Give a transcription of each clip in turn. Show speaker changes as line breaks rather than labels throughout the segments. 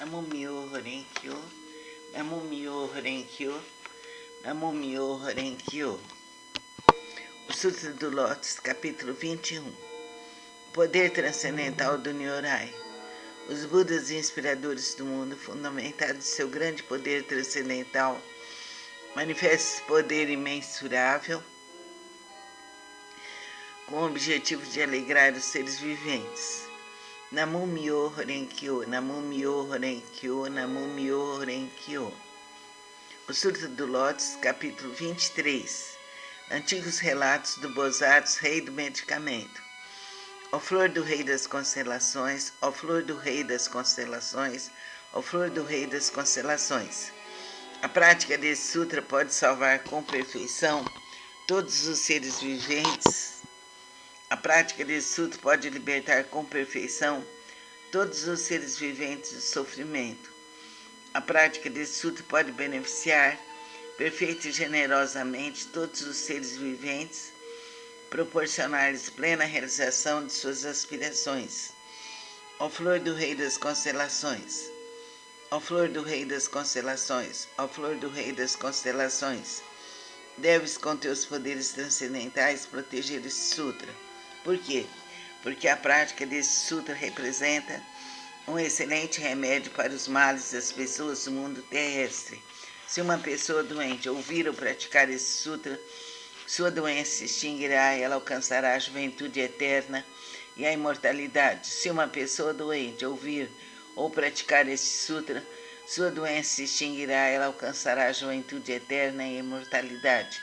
Namumyo Horenkyo, Namumyo Horenkyo, Namumyo Horenkyo. O Sutra do Lótus, capítulo 21. O poder transcendental do Nyorai. Os Budas inspiradores do mundo, fundamentados em seu grande poder transcendental, manifestam esse poder imensurável com o objetivo de alegrar os seres viventes. Namumyo Horenkyo, Namumyo Horenkyo, Namumyo Horenkyo. O Sutra do Lótus, capítulo 23. Antigos relatos do Bosatsu, rei do medicamento. Ó flor do rei das constelações, ó flor do rei das constelações, ó flor do rei das constelações. A prática desse sutra pode salvar com perfeição todos os seres viventes. A prática desse sutra pode libertar com perfeição todos os seres viventes do sofrimento. A prática desse sutra pode beneficiar perfeita e generosamente todos os seres viventes, proporcionar-lhes plena realização de suas aspirações. Ó flor do rei das constelações, ó flor do rei das constelações, ó flor do rei das constelações, deves com teus poderes transcendentais proteger esse sutra. Por quê? Porque a prática desse sutra representa um excelente remédio para os males das pessoas do mundo terrestre. Se uma pessoa doente ouvir ou praticar esse sutra, sua doença se extinguirá e ela alcançará a juventude eterna e a imortalidade. Se uma pessoa doente ouvir ou praticar esse sutra, sua doença se extinguirá e ela alcançará a juventude eterna e a imortalidade.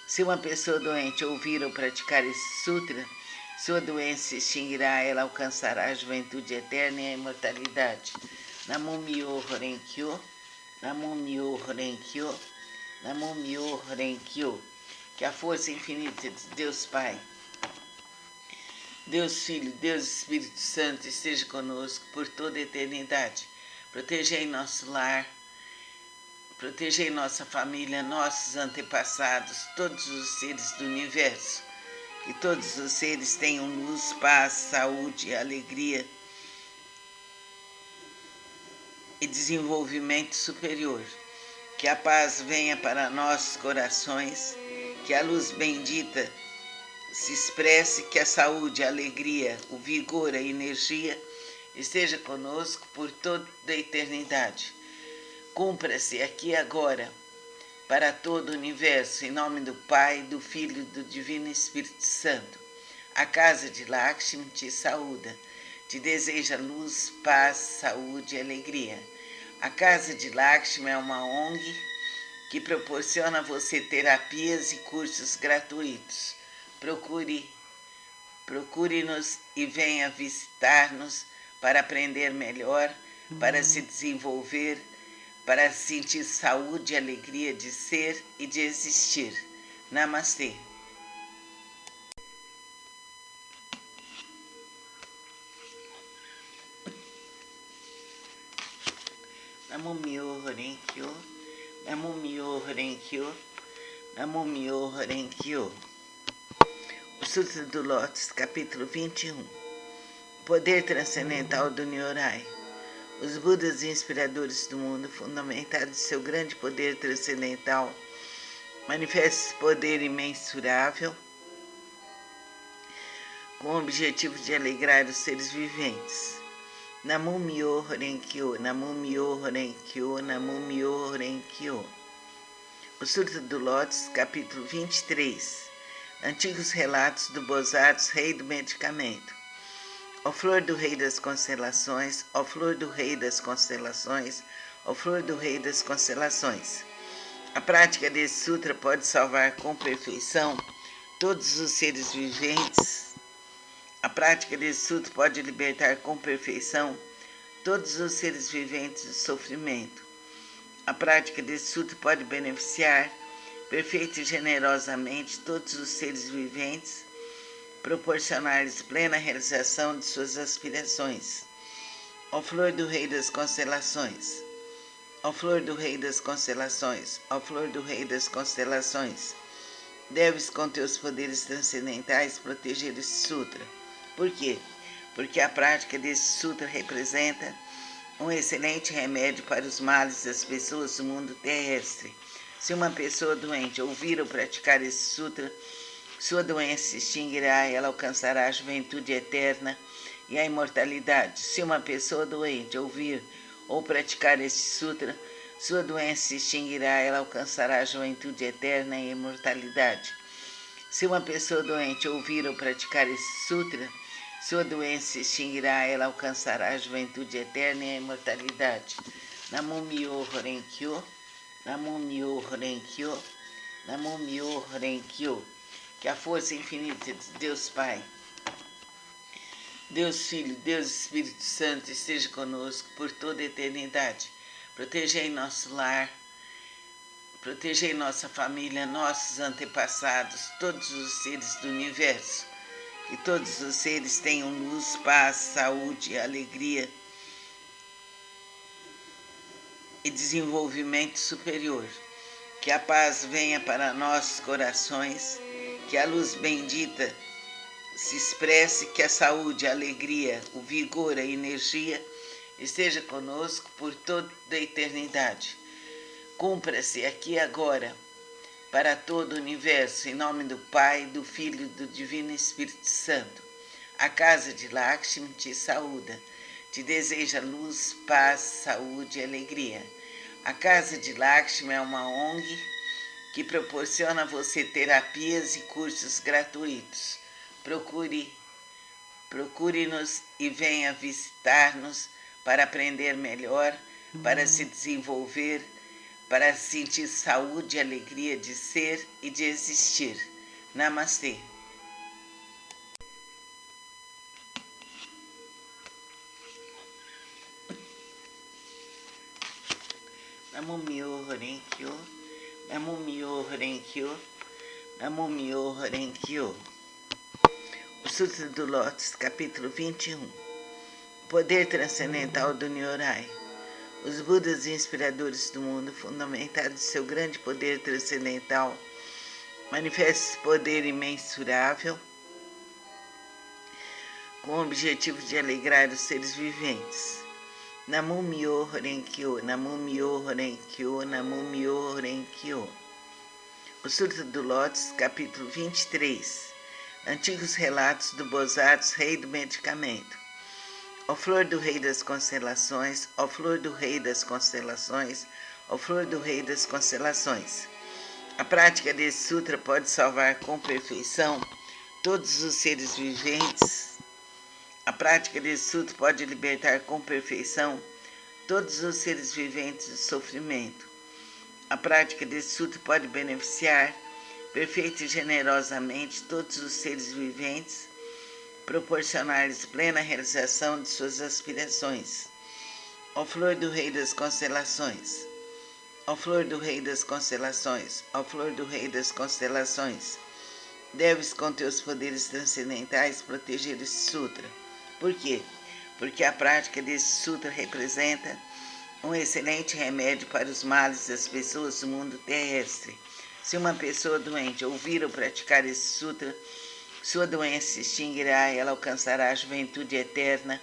Se uma pessoa doente ouvir ou praticar esse sutra, sua doença se extinguirá e ela alcançará a juventude eterna e a imortalidade. Namumyo Horenkyo, Namumyo Horenkyo, Namumyo Horenkyo. Que a força infinita de Deus Pai, Deus Filho, Deus Espírito Santo esteja conosco por toda a eternidade. Protegei nosso lar, protegei nossa família, nossos antepassados, todos os seres do universo. Que todos os seres tenham luz, paz, saúde, alegria e desenvolvimento superior. Que a paz venha para nossos corações, que a luz bendita se expresse, que a saúde, a alegria, o vigor, a energia esteja conosco por toda a eternidade. Cumpra-se aqui e agora, para todo o universo, em nome do Pai, do Filho e do Divino Espírito Santo. A casa de Lakshmi te saúda, te deseja luz, paz, saúde e alegria. A casa de Lakshmi é uma ONG que proporciona a você terapias e cursos gratuitos. Procure-nos e venha visitar-nos para aprender melhor, para se desenvolver, para sentir saúde e alegria de ser e de existir. Namastê. Namumyo Horenkyo, Namumyo Horenkyo, Namumyo Horenkyo. O Sutra do Lótus, capítulo 21. O poder transcendental do Nyorai. Os Budas inspiradores do mundo, fundamentados em seu grande poder transcendental, manifestam esse poder imensurável com o objetivo de alegrar os seres viventes. Namumyo Horenkyo, Namumyo Horenkyo, Namumyo Horenkyo. O Sutra do Lótus, capítulo 23. Antigos relatos do Bosatsu, rei do medicamento. Ó flor do rei das constelações, ó flor do rei das constelações, ó flor do rei das constelações. A prática desse sutra pode salvar com perfeição todos os seres viventes. A prática desse sutra pode libertar com perfeição todos os seres viventes do sofrimento. A prática desse sutra pode beneficiar perfeita e generosamente todos os seres viventes, proporcionar-lhes plena realização de suas aspirações. Ó flor do rei das constelações, ó flor do rei das constelações, ó flor do rei das constelações, deves com teus poderes transcendentais proteger esse sutra. Por quê? Porque a prática desse sutra representa um excelente remédio para os males das pessoas do mundo terrestre. Se uma pessoa doente ouvir ou praticar esse sutra, sua doença se extinguirá e ela alcançará a juventude eterna e a imortalidade. Se uma pessoa doente ouvir ou praticar esse sutra, sua doença se extinguirá e ela alcançará a juventude eterna e a imortalidade. Se uma pessoa doente ouvir ou praticar esse sutra, sua doença se extinguirá e ela alcançará a juventude eterna e a imortalidade. Namo Myoho Renge Kyo, Namo Myoho Renge Kyo, Namo Myoho Renge Kyo. Que a força infinita de Deus Pai, Deus Filho, Deus Espírito Santo esteja conosco por toda a eternidade. Protegei nosso lar, protegei nossa família, nossos antepassados, todos os seres do universo. Que todos os seres tenham luz, paz, saúde, alegria e desenvolvimento superior. Que a paz venha para nossos corações, que a luz bendita se expresse, que a saúde, a alegria, o vigor, a energia esteja conosco por toda a eternidade. Cumpra-se aqui e agora, para todo o universo, em nome do Pai, do Filho e do Divino Espírito Santo. A casa de Lakshmi te saúda, te deseja luz, paz, saúde e alegria. A casa de Lakshmi é uma ONG que proporciona a você terapias e cursos gratuitos. Procure-nos e venha visitar-nos para aprender melhor, para se desenvolver, para sentir saúde e alegria de ser e de existir. Namastê. Namo Myoho Renge Kyo, Namo Myoho Renge Kyo, Namo Myoho Renge Kyo. O Sutra do Lótus, capítulo 21. O poder transcendental do Nyorai. Os Budas inspiradores do mundo, fundamentados em seu grande poder transcendental, manifestam esse poder imensurável com o objetivo de alegrar os seres viventes. Namo Myoho Renge Kyo, Namo Myoho Renge Kyo, Namo Myoho Renge Kyo. O Sutra do Lótus, capítulo 23. Antigos relatos do Bosatsu, rei do medicamento. Ó flor do rei das constelações, ó flor do rei das constelações, ó flor do rei das constelações. A prática desse sutra pode salvar com perfeição todos os seres viventes. A prática desse sutra pode libertar com perfeição todos os seres viventes do sofrimento. A prática desse sutra pode beneficiar perfeita e generosamente todos os seres viventes, proporcionar-lhes plena realização de suas aspirações. Ó flor do rei das constelações, ó flor do rei das constelações, ó flor do rei das constelações, deves com teus poderes transcendentais proteger esse sutra. Por quê? Porque a prática desse sutra representa um excelente remédio para os males das pessoas do mundo terrestre. Se uma pessoa doente ouvir ou praticar esse sutra, sua doença se extinguirá e ela alcançará a juventude eterna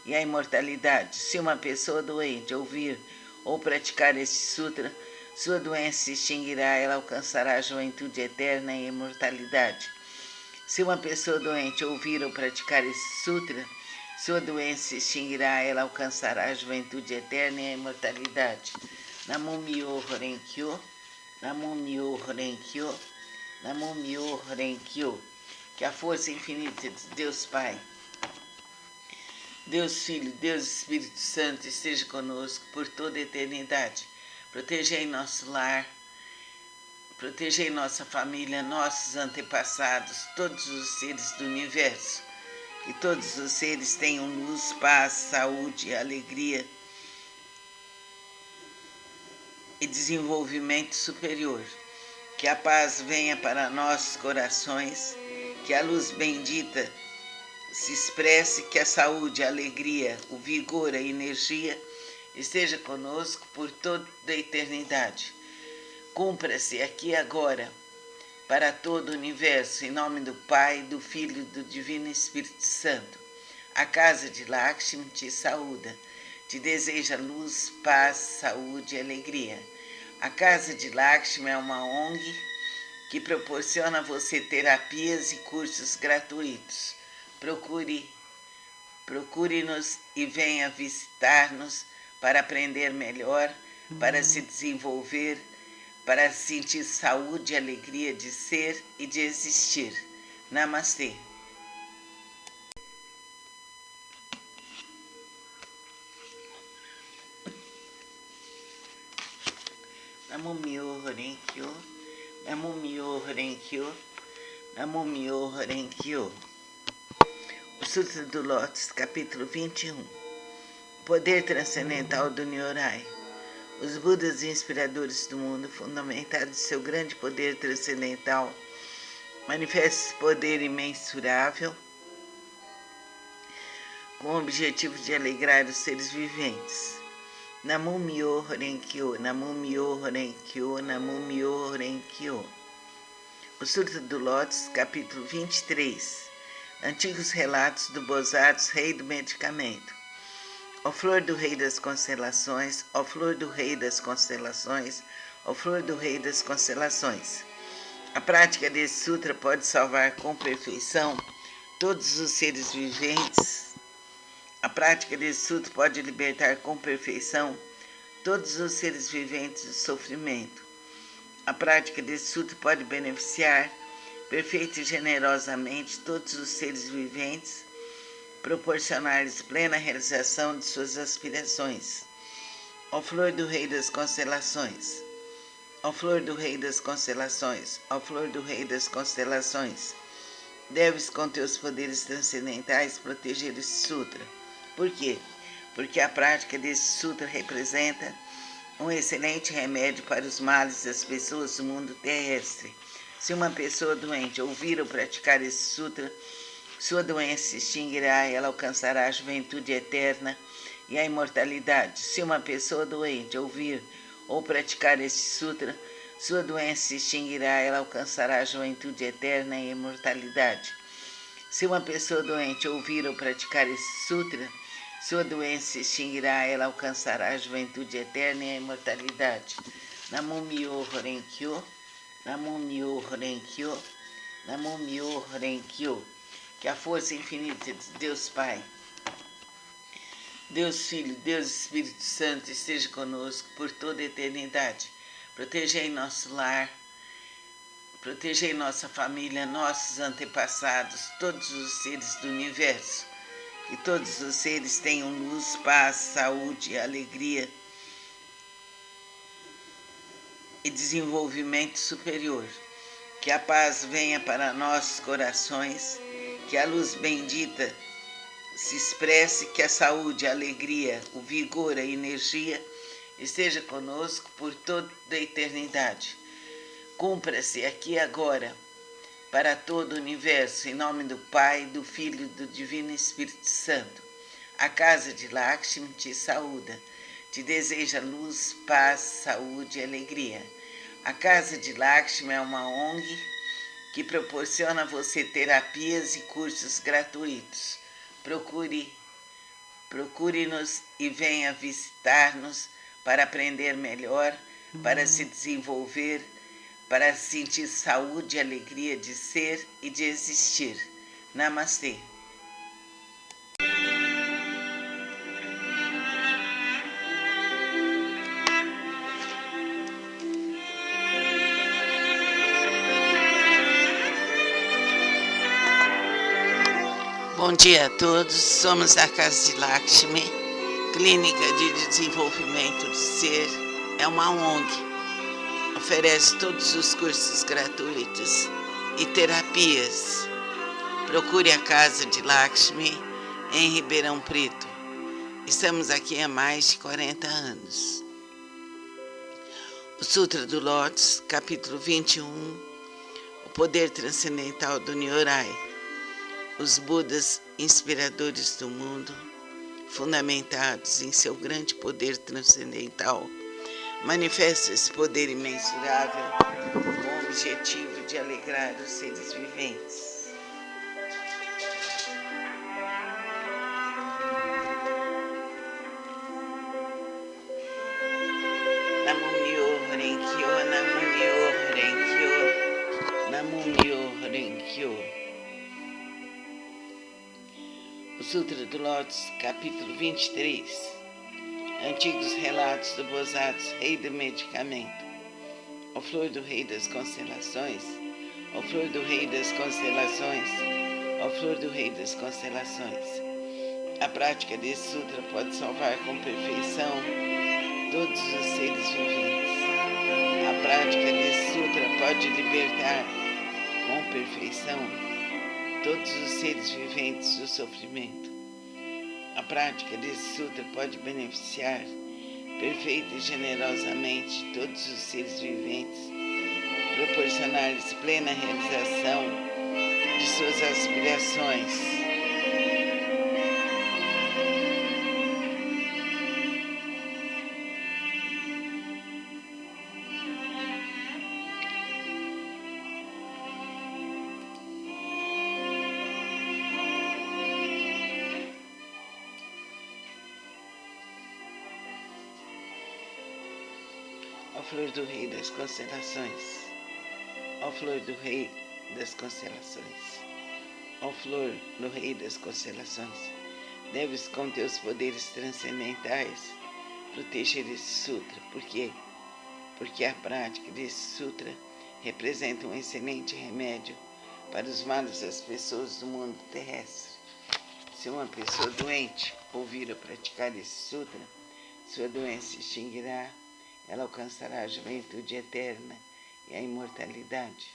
e a imortalidade. Se uma pessoa doente ouvir ou praticar esse sutra, sua doença se extinguirá e ela alcançará a juventude eterna e a imortalidade. Se uma pessoa doente ouvir ou praticar esse sutra, sua doença se extinguirá e ela alcançará a juventude eterna e a imortalidade. Namo Myoho Renge Kyo, Namo Myoho Renge Kyo, Namo Myoho Renge Kyo. Que a força infinita de Deus Pai, Deus Filho, Deus Espírito Santo esteja conosco por toda a eternidade. Protegei nosso lar, protegei nossa família, nossos antepassados, todos os seres do universo. Que todos os seres tenham luz, paz, saúde, alegria e desenvolvimento superior. Que a paz venha para nossos corações, que a luz bendita se expresse, que a saúde, a alegria, o vigor, a energia esteja conosco por toda a eternidade. Cumpra-se aqui e agora, para todo o universo, em nome do Pai, do Filho e do Divino Espírito Santo. A casa de Lakshmi te saúda, te deseja luz, paz, saúde e alegria. A Casa de Lakshmi é uma ONG que proporciona a você terapias e cursos gratuitos. Procure-nos e venha visitar-nos para aprender melhor, para se desenvolver, para sentir saúde e alegria de ser e de existir. Namastê. Namo Myoho Renge Kyo, Namo Myoho Renge Kyo, Namo Myoho Renge Kyo. O Sutra do Lótus, capítulo 21. Poder transcendental do Nyorai. Os Budas inspiradores do mundo, fundamentados em seu grande poder transcendental, manifestam esse poder imensurável com o objetivo de alegrar os seres viventes. Namo Myoho Renge Kyo, Namo Myoho Renge Kyo, Namo Myoho Renge Kyo. O Sutra do Lótus, capítulo 23. Antigos relatos do Bosatsu, rei do medicamento. Ó flor do rei das constelações, ó flor do rei das constelações, ó flor do rei das constelações. A prática desse sutra pode salvar com perfeição todos os seres viventes. A prática desse sutra pode libertar com perfeição todos os seres viventes do sofrimento. A prática desse sutra pode beneficiar perfeita e generosamente todos os seres viventes, proporcionar-lhes plena realização de suas aspirações. Ó flor do rei das constelações, ó flor do rei das constelações, ó flor do rei das constelações, deves com teus poderes transcendentais proteger esse sutra. Por quê? Porque a prática desse sutra representa um excelente remédio para os males das pessoas do mundo terrestre. Se uma pessoa doente ouvir ou praticar esse sutra, sua doença se extinguirá e ela alcançará a juventude eterna e a imortalidade. Se uma pessoa doente ouvir ou praticar esse sutra, sua doença se extinguirá e ela alcançará a juventude eterna e a imortalidade. Se uma pessoa doente ouvir ou praticar esse sutra, sua doença se extinguirá e ela alcançará a juventude eterna e a imortalidade. Namo Myoho Renge Kyo, Namo Myoho Renge Kyo, Namo Myoho Renge Kyo. Que a força infinita de Deus Pai, Deus Filho, Deus Espírito Santo esteja conosco por toda a eternidade. Protegei nosso lar, protegei nossa família, nossos antepassados, todos os seres do universo. Que todos os seres tenham luz, paz, saúde, alegria e desenvolvimento superior. Que a paz venha para nossos corações, que a luz bendita se expresse, que a saúde, a alegria, o vigor, a energia esteja conosco por toda a eternidade. Cumpra-se aqui e agora, para todo o universo, em nome do Pai, do Filho e do Divino Espírito Santo. A Casa de Lakshmi te saúda, te deseja luz, paz, saúde e alegria. A Casa de Lakshmi é uma ONG que proporciona a você terapias e cursos gratuitos. Procure-nos e venha visitar-nos para aprender melhor, para se desenvolver, para sentir saúde e alegria de ser e de existir. Namastê. Bom dia a todos, somos a Casa de Lakshmi, Clínica de Desenvolvimento do Ser, é uma ONG. Oferece todos os cursos gratuitos e terapias. Procure a Casa de Lakshmi em Ribeirão Preto. Estamos aqui há mais de 40 anos. O Sutra do Lótus, capítulo 21, o poder transcendental do Nyorai. Os Budas inspiradores do mundo, fundamentados em seu grande poder transcendental, manifesta esse poder imensurável com o objetivo de alegrar os seres viventes. Sutra do Lótus, capítulo 23. Antigos relatos do Bosatsu, rei do medicamento. Ó flor do rei das constelações, ó flor do rei das constelações, ó flor do rei das constelações. A prática desse sutra pode salvar com perfeição todos os seres viventes. A prática desse sutra pode libertar com perfeição todos os seres viventes do sofrimento. A prática desse sutra pode beneficiar perfeita e generosamente todos os seres viventes, proporcionar-lhes plena realização de suas aspirações. Ó flor do rei das constelações, ó flor do rei das constelações, ó flor do rei das constelações, deves com teus poderes transcendentais proteger esse sutra. Por quê? Porque a prática desse sutra representa um excelente remédio para os males das pessoas do mundo terrestre. Se uma pessoa doente ouvir ou praticar esse sutra, sua doença se extinguirá, ela alcançará a juventude eterna e a imortalidade.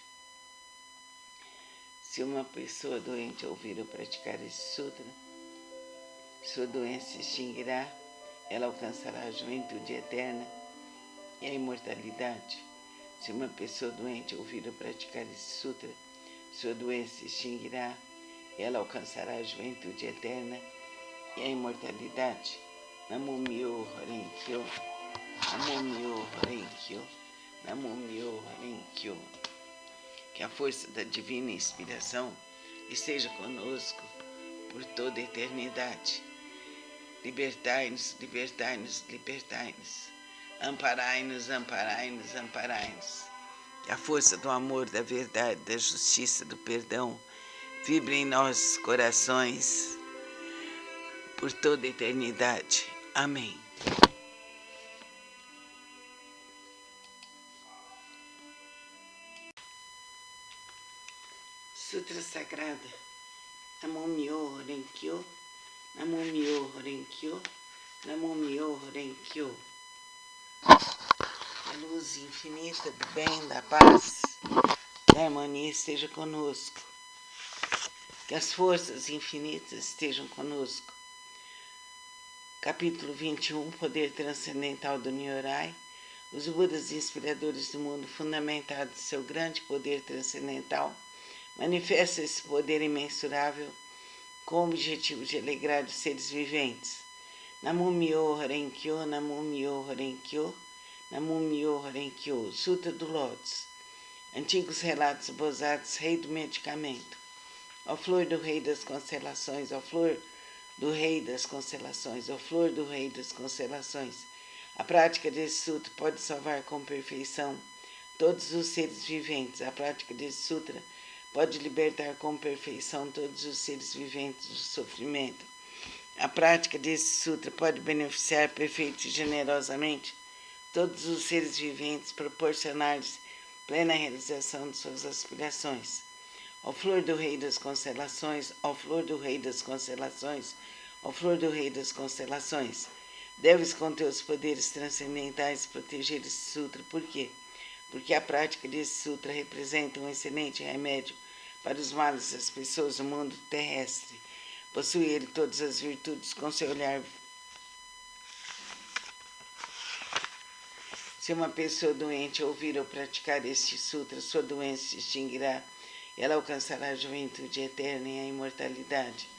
Se uma pessoa doente ouvir ou praticar esse sutra, sua doença se extinguirá, ela alcançará a juventude eterna e a imortalidade. Se uma pessoa doente ouvir ou praticar esse sutra, sua doença se extinguirá, ela alcançará a juventude eterna e a imortalidade. Namo Myoho Renge-kyo. Namo Myoho Renge-kyo, Namo Myoho Renge-kyo. Que a força da divina inspiração esteja conosco por toda a eternidade. Libertai-nos, libertai-nos, libertai-nos. Amparai-nos, amparai-nos, amparai-nos. Que a força do amor, da verdade, da justiça, do perdão vibre em nossos corações por toda a eternidade. Amém. Sutra Sagrada. Namo Myoho Renge-kyo, Namo Myoho Renge-kyo, Namo Myoho Renge-kyo. Que a luz infinita do bem, da paz, da harmonia esteja conosco. Que as forças infinitas estejam conosco. Capítulo 21, Poder Transcendental do Nyorai. Os Budas inspiradores do mundo, fundamentados em seu grande poder transcendental, manifesta esse poder imensurável com o objetivo de alegrar os seres viventes. Namo Myoho Renge-kyo, Namo Myoho Renge-kyo, Namo Myoho Renge-kyo. Sutra do Lótus. Antigos relatos Bosatsu, rei do medicamento. Ó flor do rei das constelações, ó flor do rei das constelações, ó flor do rei das constelações. A prática desse sutra pode salvar com perfeição todos os seres viventes. A prática desse sutra pode libertar com perfeição todos os seres viventes do sofrimento. A prática desse sutra pode beneficiar perfeita e generosamente todos os seres viventes, proporcionar-lhes plena realização de suas aspirações. Ó flor do rei das constelações, ó flor do rei das constelações, ó flor do rei das constelações, deves com teus poderes transcendentais proteger esse sutra. Por quê? Porque a prática desse sutra representa um excelente remédio para os males das pessoas do mundo terrestre. Possui ele todas as virtudes com seu olhar. Se uma pessoa doente ouvir ou praticar este sutra, sua doença se extinguirá, ela alcançará a juventude eterna e a imortalidade.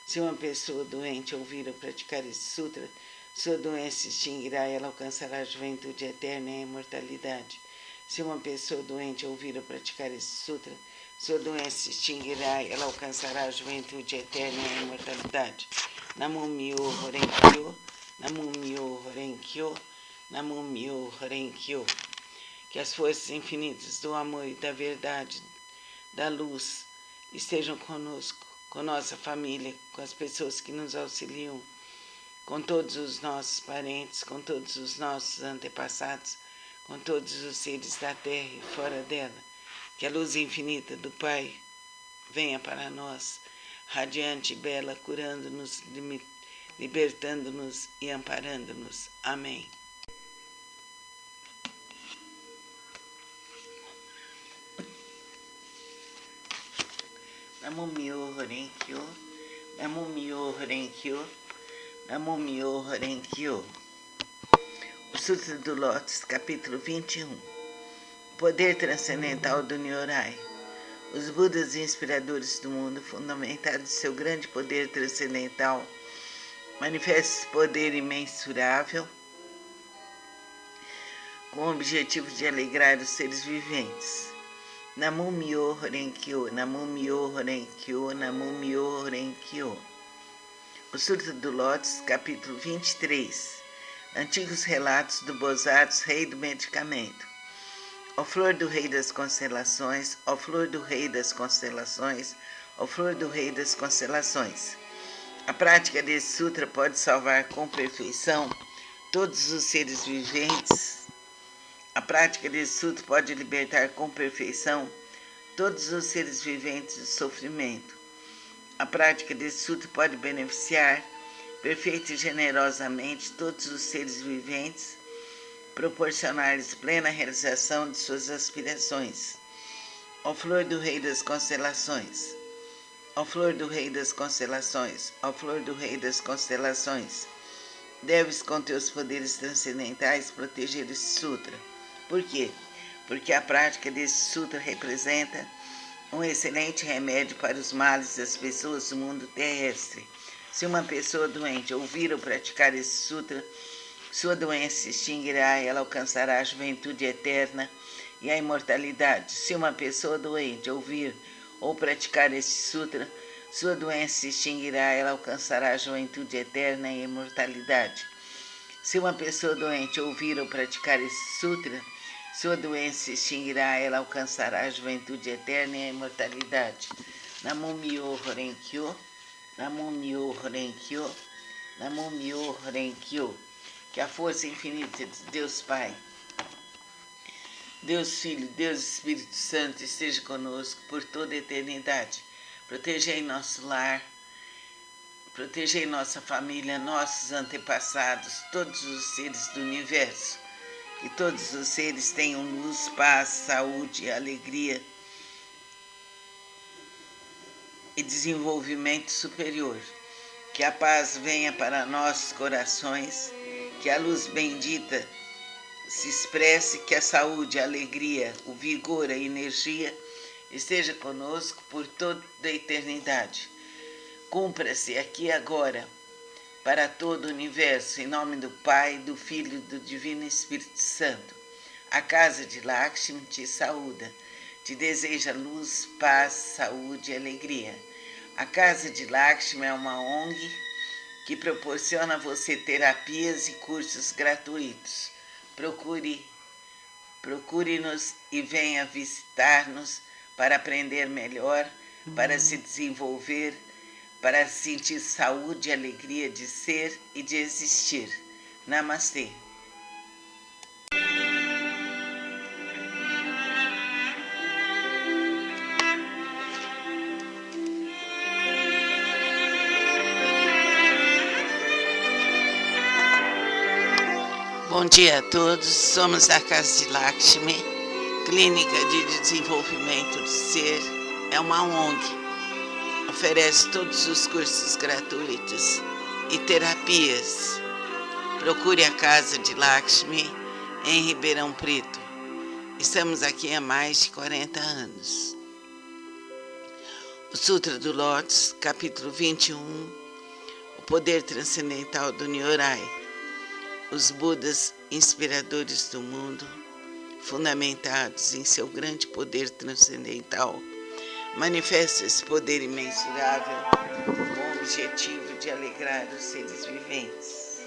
Se uma pessoa doente ouvir ou praticar este sutra, sua doença se extinguirá, ela alcançará a juventude eterna e a imortalidade. Se uma pessoa doente ouvir ou praticar este sutra, sua doença se extinguirá, ela alcançará a juventude eterna e a imortalidade. Namo Myoho Renge-kyo, Namo Myoho Renge-kyo, Namo Myoho Renge-kyo. Que as forças infinitas do amor e da verdade, da luz, estejam conosco com nossa família, com as pessoas que nos auxiliam, com todos os nossos parentes, com todos os nossos antepassados, com todos os seres da terra e fora dela. Que a luz infinita do Pai venha para nós, radiante e bela, curando-nos, libertando-nos e amparando-nos. Amém. Namo Myoho Renge Kyo, Namo Myoho Renge Kyo, Namo Myoho Renge Kyo. O Sutra do Lótus, capítulo 21. O poder transcendental do Nyorai. Os Budas inspiradores do mundo, fundamentados em seu grande poder transcendental, manifestam esse poder imensurável com o objetivo de alegrar os seres viventes. Namo Myoho Renge Kyo, Namo Myoho Renge Kyo, Namo Myoho Renge Kyo. O Sutra do Lótus, capítulo 23. Antigos relatos do Bosatsu, rei do medicamento. Ó flor do rei das constelações, ó flor do rei das constelações, ó flor do rei das constelações. A prática desse sutra pode salvar com perfeição todos os seres viventes. A prática desse sutra pode libertar com perfeição todos os seres viventes do sofrimento. A prática desse sutra pode beneficiar perfeita e generosamente todos os seres viventes, proporcionar-lhes plena realização de suas aspirações. Ó flor do rei das constelações, ó flor do rei das constelações, ó flor do rei das constelações, deves com teus poderes transcendentais proteger esse sutra. Por quê? Porque a prática desse sutra representa um excelente remédio para os males das pessoas do mundo terrestre. Se uma pessoa doente ouvir ou praticar esse sutra, sua doença se extinguirá e ela alcançará a juventude eterna e a imortalidade. Se uma pessoa doente ouvir ou praticar esse sutra, sua doença se extinguirá e ela alcançará a juventude eterna e a imortalidade. Se uma pessoa doente ouvir ou praticar esse sutra, sua doença se extinguirá e ela alcançará a juventude eterna e a imortalidade. Namo Myoho Renge Kyo, Namo Myoho Renge Kyo, Namo Myoho Renge Kyo. Que a força infinita de Deus Pai, Deus Filho, Deus Espírito Santo esteja conosco por toda a eternidade. Protegei nosso lar, protegei nossa família, nossos antepassados, todos os seres do universo. Que todos os seres tenham luz, paz, saúde, alegria e desenvolvimento superior. Que a paz venha para nossos corações, que a luz bendita se expresse, que a saúde, a alegria, o vigor, a energia esteja conosco por toda a eternidade. Cumpra-se aqui e agora, para todo o universo, em nome do Pai, do Filho e do Divino Espírito Santo. A casa de Lakshmi te saúda, te deseja luz, paz, saúde e alegria. A casa de Lakshmi é uma ONG que proporciona a você terapias e cursos gratuitos. Procure-nos e venha visitar-nos para aprender melhor, para se desenvolver, para sentir saúde e alegria de ser e de existir. Namastê. Bom dia a todos, somos a Casa de Lakshmi, Clínica de Desenvolvimento do Ser, é uma ONG, oferece todos os cursos gratuitos e terapias. Procure a Casa de Lakshmi em Ribeirão Preto, estamos aqui há mais de 40 anos. O Sutra do Lótus, capítulo 21, o poder transcendental do Nyorai. Os Budas inspiradores do mundo, fundamentados em seu grande poder transcendental, manifestam esse poder imensurável com o objetivo de alegrar os seres viventes.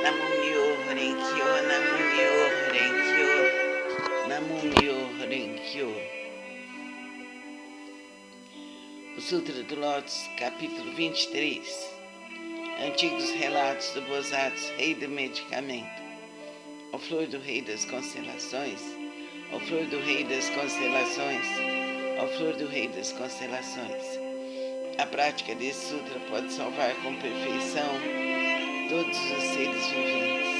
Namo Myoho Renge Kyo, Namo Myoho Sutra do Lótus, capítulo 23. Antigos relatos do Bodhisattva, rei do medicamento. Ó flor do rei das constelações, ó flor do rei das constelações, ó flor do rei das constelações. A prática desse sutra pode salvar com perfeição todos os seres viventes.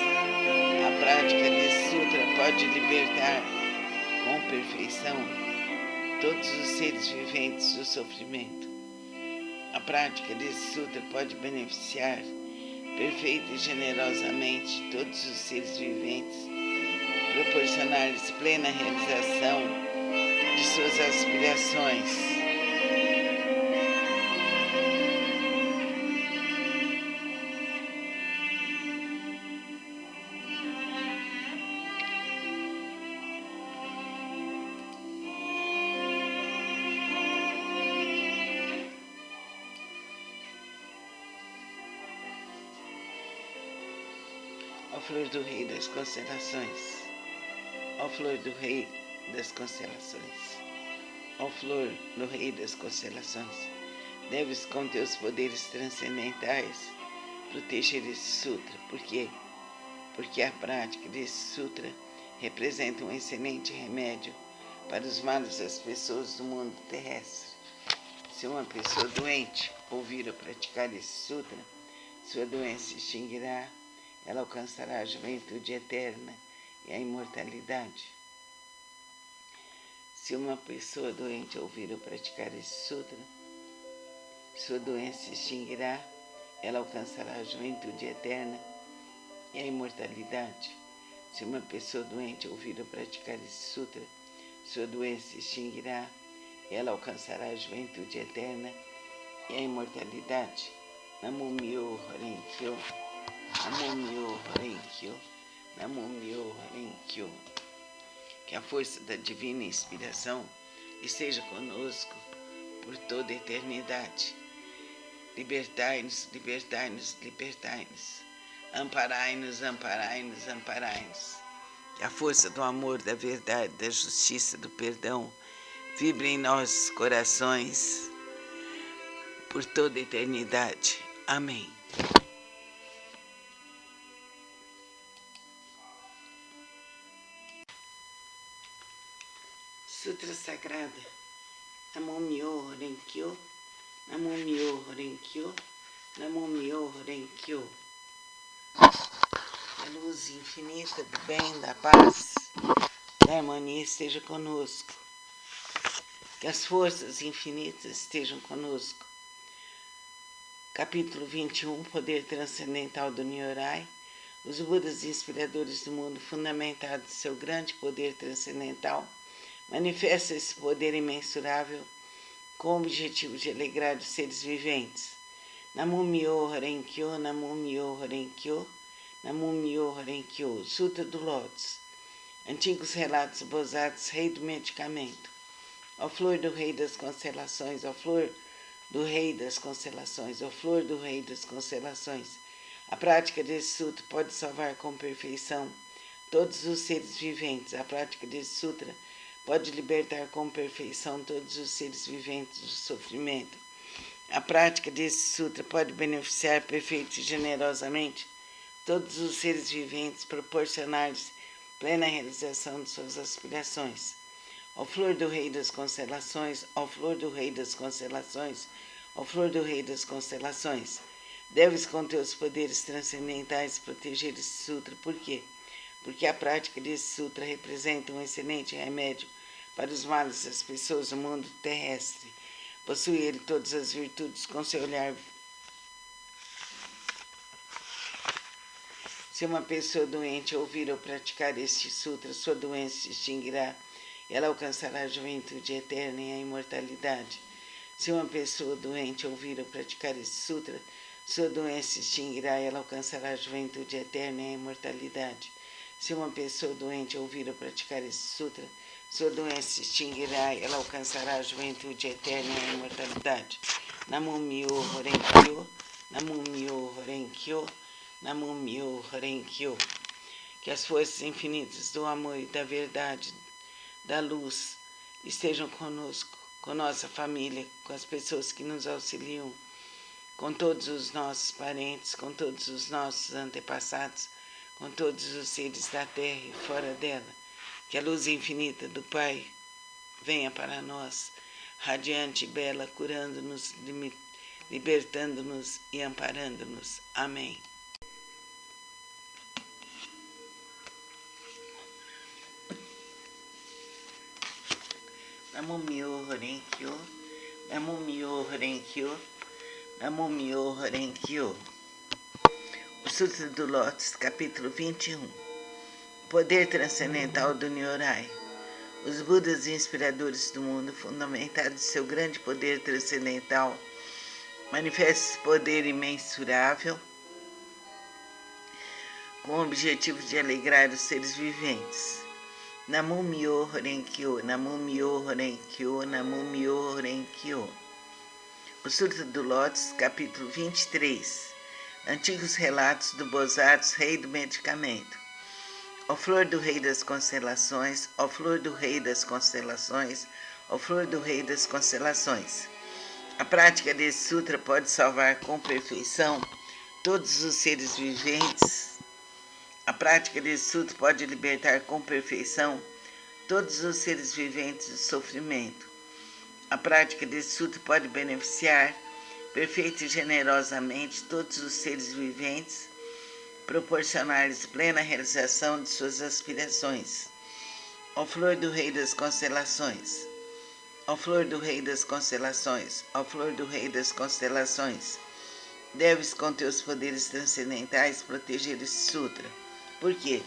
A prática desse sutra pode libertar com perfeição todos os seres viventes do sofrimento. A prática desse sutra pode beneficiar perfeita e generosamente todos os seres viventes, proporcionar-lhes plena realização de suas aspirações. Ó flor do rei das constelações, ó flor do rei das constelações, ó flor do rei das constelações, deves com teus poderes transcendentais proteger esse sutra. Por quê? Porque a prática desse sutra representa um excelente remédio para os males das pessoas do mundo terrestre. Se uma pessoa doente ouvir ou praticar esse sutra, sua doença se extinguirá, ela alcançará a juventude eterna e a imortalidade. Se uma pessoa doente ouvir ou praticar esse sutra, sua doença se extinguirá, ela alcançará a juventude eterna e a imortalidade. Se uma pessoa doente ouvir ou praticar esse sutra, sua doença se extinguirá, ela alcançará a juventude eterna e a imortalidade. Namo Myoho Renge Kyo. Namo Myoho Renge Kyo. Namo Myoho Renge Kyo. Que a força da divina inspiração esteja conosco por toda a eternidade. Libertai-nos, libertai-nos, libertai-nos. Amparai-nos, amparai-nos, amparai-nos. Que a força do amor, da verdade, da justiça, do perdão vibre em nossos corações por toda a eternidade. Amém. Sutra Sagrada. Namo Myoho Renge Kyo. Namo Myoho Renge Kyo. Namo Myoho Renge Kyo. A luz infinita do bem, da paz, da harmonia esteja conosco. Que as forças infinitas estejam conosco. Capítulo 21, Poder Transcendental do Nyorai. Os Budas inspiradores do mundo, fundamentados em seu grande poder transcendental, manifestam esse poder imensurável com o objetivo de alegrar os seres viventes. Namo Myoho Renge Kyo, Namo Myoho Renge Kyo, Namo Myoho Renge Kyo. Sutra do Lótus. Antigos relatos do Bodhisattva, rei do medicamento. Ó flor do rei das constelações, ó flor do rei das constelações, ó flor do rei das constelações. A prática desse sutra pode salvar com perfeição todos os seres viventes. A prática desse sutra pode libertar com perfeição todos os seres viventes do sofrimento. A prática desse sutra pode beneficiar perfeita e generosamente todos os seres viventes, proporcionar-lhes plena realização de suas aspirações. Ó flor do rei das constelações, ó flor do rei das constelações, ó flor do rei das constelações, deves com teus poderes transcendentais proteger esse sutra. Por quê? Porque a prática desse sutra representa um excelente remédio para os males das pessoas do mundo terrestre. Possui ele todas as virtudes com seu olhar. Se uma pessoa doente ouvir ou praticar este sutra, sua doença se extinguirá, ela alcançará a juventude eterna e a imortalidade. Se uma pessoa doente ouvir ou praticar este sutra, sua doença se extinguirá, ela alcançará a juventude eterna e a imortalidade. Se uma pessoa doente ouvir ou praticar este sutra, sua doença se extinguirá, ela alcançará a juventude eterna e a imortalidade. Namo Myoho Renge Kyo, Namo Myoho Renge Kyo, Namo Myoho Renge Kyo. Que as forças infinitas do amor e da verdade, da luz, estejam conosco com nossa família, com as pessoas que nos auxiliam, com todos os nossos parentes, com todos os nossos antepassados, com todos os seres da terra e fora dela. Que a luz infinita do Pai venha para nós, radiante e bela, curando-nos, libertando-nos e amparando-nos. Amém. Namo Myoho Renge Kyo, Namo Myoho Renge Kyo, Namo Myoho Renge Kyo. O Sutra do Lótus, capítulo 21. O poder transcendental do Nyorai. Os Budas inspiradores do mundo, fundamentados em seu grande poder transcendental, manifestam esse poder imensurável com o objetivo de alegrar os seres viventes. Namo Myoho Renge Kyo, Namo Myoho Renge Kyo, Namo Myoho Renge Kyo. O Sutra do Lótus, capítulo 23. Antigos relatos do Bosatsu, rei do medicamento. Ó flor do rei das constelações, ó flor do rei das constelações, ó flor do rei das constelações. A prática desse sutra pode salvar com perfeição todos os seres viventes. A prática desse sutra pode libertar com perfeição todos os seres viventes do sofrimento. A prática desse sutra pode beneficiar perfeita e generosamente todos os seres viventes, proporcionar-lhes plena realização de suas aspirações. Ó flor do rei das constelações, ó flor do rei das constelações, ó flor do rei das constelações, deves com teus poderes transcendentais proteger esse sutra. Por quê?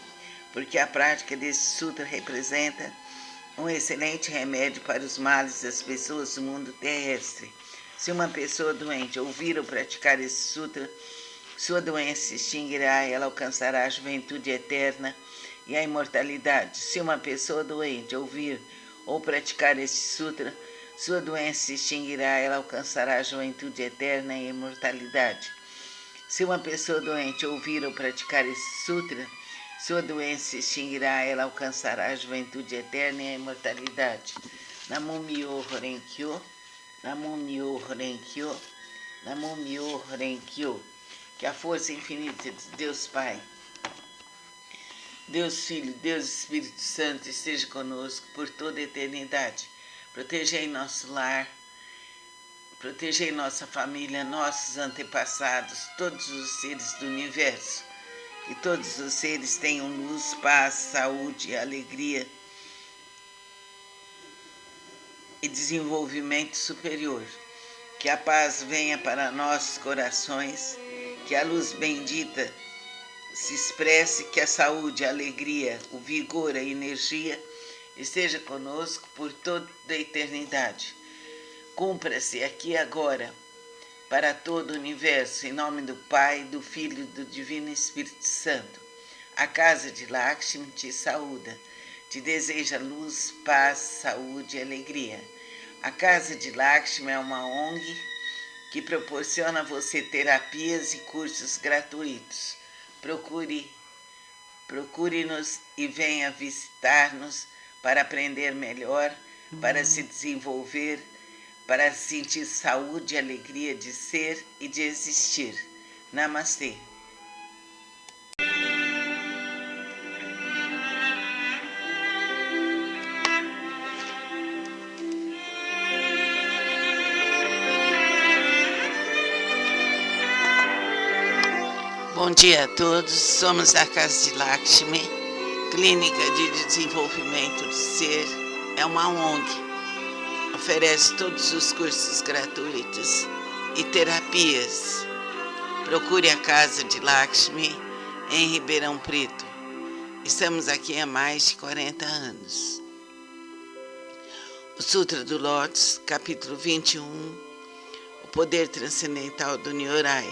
Porque a prática desse sutra representa um excelente remédio para os males das pessoas do mundo terrestre. Se uma pessoa doente ouvir ou praticar esse sutra, sua doença se extinguirá e ela alcançará a juventude eterna e a imortalidade. Se uma pessoa doente ouvir ou praticar esse sutra, sua doença se extinguirá e ela alcançará a juventude eterna e a imortalidade. Se uma pessoa doente ouvir ou praticar esse sutra, sua doença se extinguirá e ela alcançará a juventude eterna e a imortalidade. Namo Myoho Renge Kyo, Namo Myoho Renge Kyo, Namo Myoho Renge Kyo. Que a força infinita de Deus Pai, Deus Filho, Deus Espírito Santo esteja conosco por toda a eternidade. Protegei nosso lar, protegei nossa família, nossos antepassados, todos os seres do universo. Que todos os seres tenham luz, paz, saúde, alegria e desenvolvimento superior. Que a paz venha para nossos corações, que a luz bendita se expresse, que a saúde, a alegria, o vigor, a energia esteja conosco por toda a eternidade. Cumpra-se aqui e agora, para todo o universo, em nome do Pai, do Filho e do Divino Espírito Santo. A casa de Lakshmi te saúda, te deseja luz, paz, saúde e alegria. A casa de Lakshmi é uma ONG que proporciona a você terapias e cursos gratuitos. Procure-nos e venha visitar-nos para aprender melhor, para se desenvolver, para sentir saúde e alegria de ser e de existir. Namastê. Bom dia a todos, somos a Casa de Lakshmi, Clínica de Desenvolvimento do Ser, é uma ONG. Oferece todos os cursos gratuitos e terapias. Procure a Casa de Lakshmi em Ribeirão Preto. Estamos aqui há mais de 40 anos. O Sutra do Lótus, capítulo 21. O poder transcendental do Nyorai.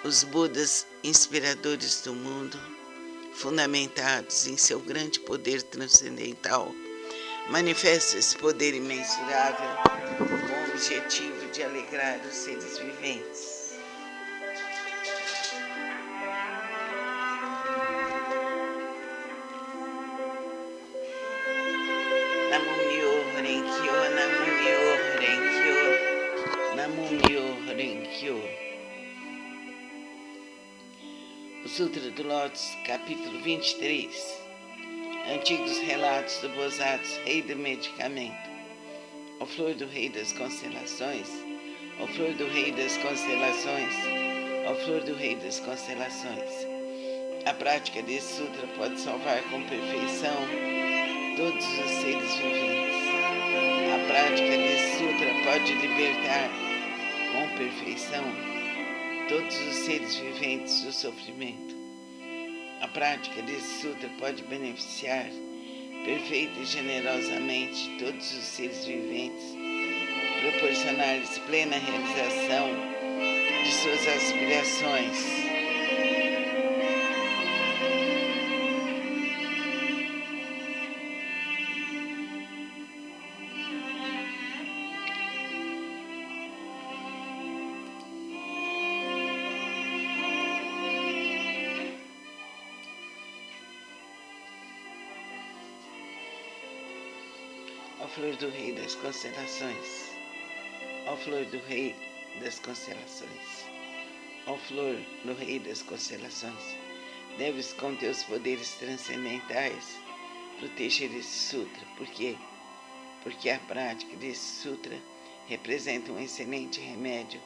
Os Budas inspiradores do mundo, fundamentados em seu grande poder transcendental, manifesta esse poder imensurável com o objetivo de alegrar os seres viventes. Namo Myoho Renge Kyo, Namo Myoho Sutra do Lótus, capítulo 23. Antigos relatos do Bosatsu, rei do medicamento. Ó flor do rei das constelações, ó flor do rei das constelações, ó flor do rei das constelações. A prática desse sutra pode salvar com perfeição todos os seres viventes. A prática desse sutra pode libertar com perfeição todos os seres viventes do sofrimento. A prática desse sutra pode beneficiar perfeita e generosamente todos os seres viventes, proporcionar-lhes plena realização de suas aspirações. Ó flor do rei das constelações, ó flor do rei das constelações, ó flor do rei das constelações, deves com teus poderes transcendentais proteger esse sutra. Por quê? Porque a prática desse sutra representa um excelente remédio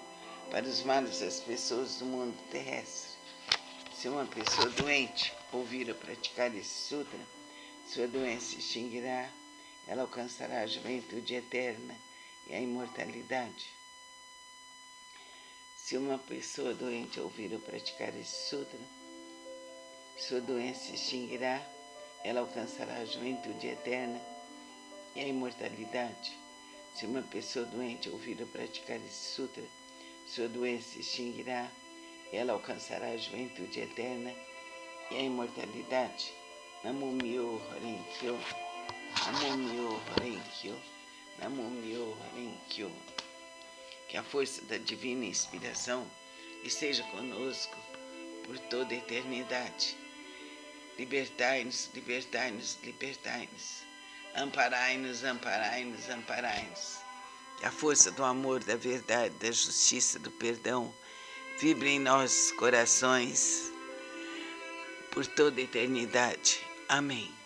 para os males das pessoas do mundo terrestre. Se uma pessoa doente ouvir ou praticar esse sutra, sua doença se extinguirá, ela alcançará a juventude eterna e a imortalidade. Se uma pessoa doente ouvir ou praticar esse sutra, sua doença se extinguirá, ela alcançará a juventude eterna e a imortalidade. Se uma pessoa doente ouvir ou praticar esse sutra, sua doença se extinguirá, ela alcançará a juventude eterna e a imortalidade. Namo Myoho Renge-kyo. Namo Myoho Renge-kyo, Namo Myoho Renge-kyo. Que a força da divina inspiração esteja conosco por toda a eternidade. Libertai-nos, libertai-nos, libertai-nos. Amparai-nos, amparai-nos, amparai-nos. Que a força do amor, da verdade, da justiça, do perdão vibre em nossos corações por toda a eternidade. Amém.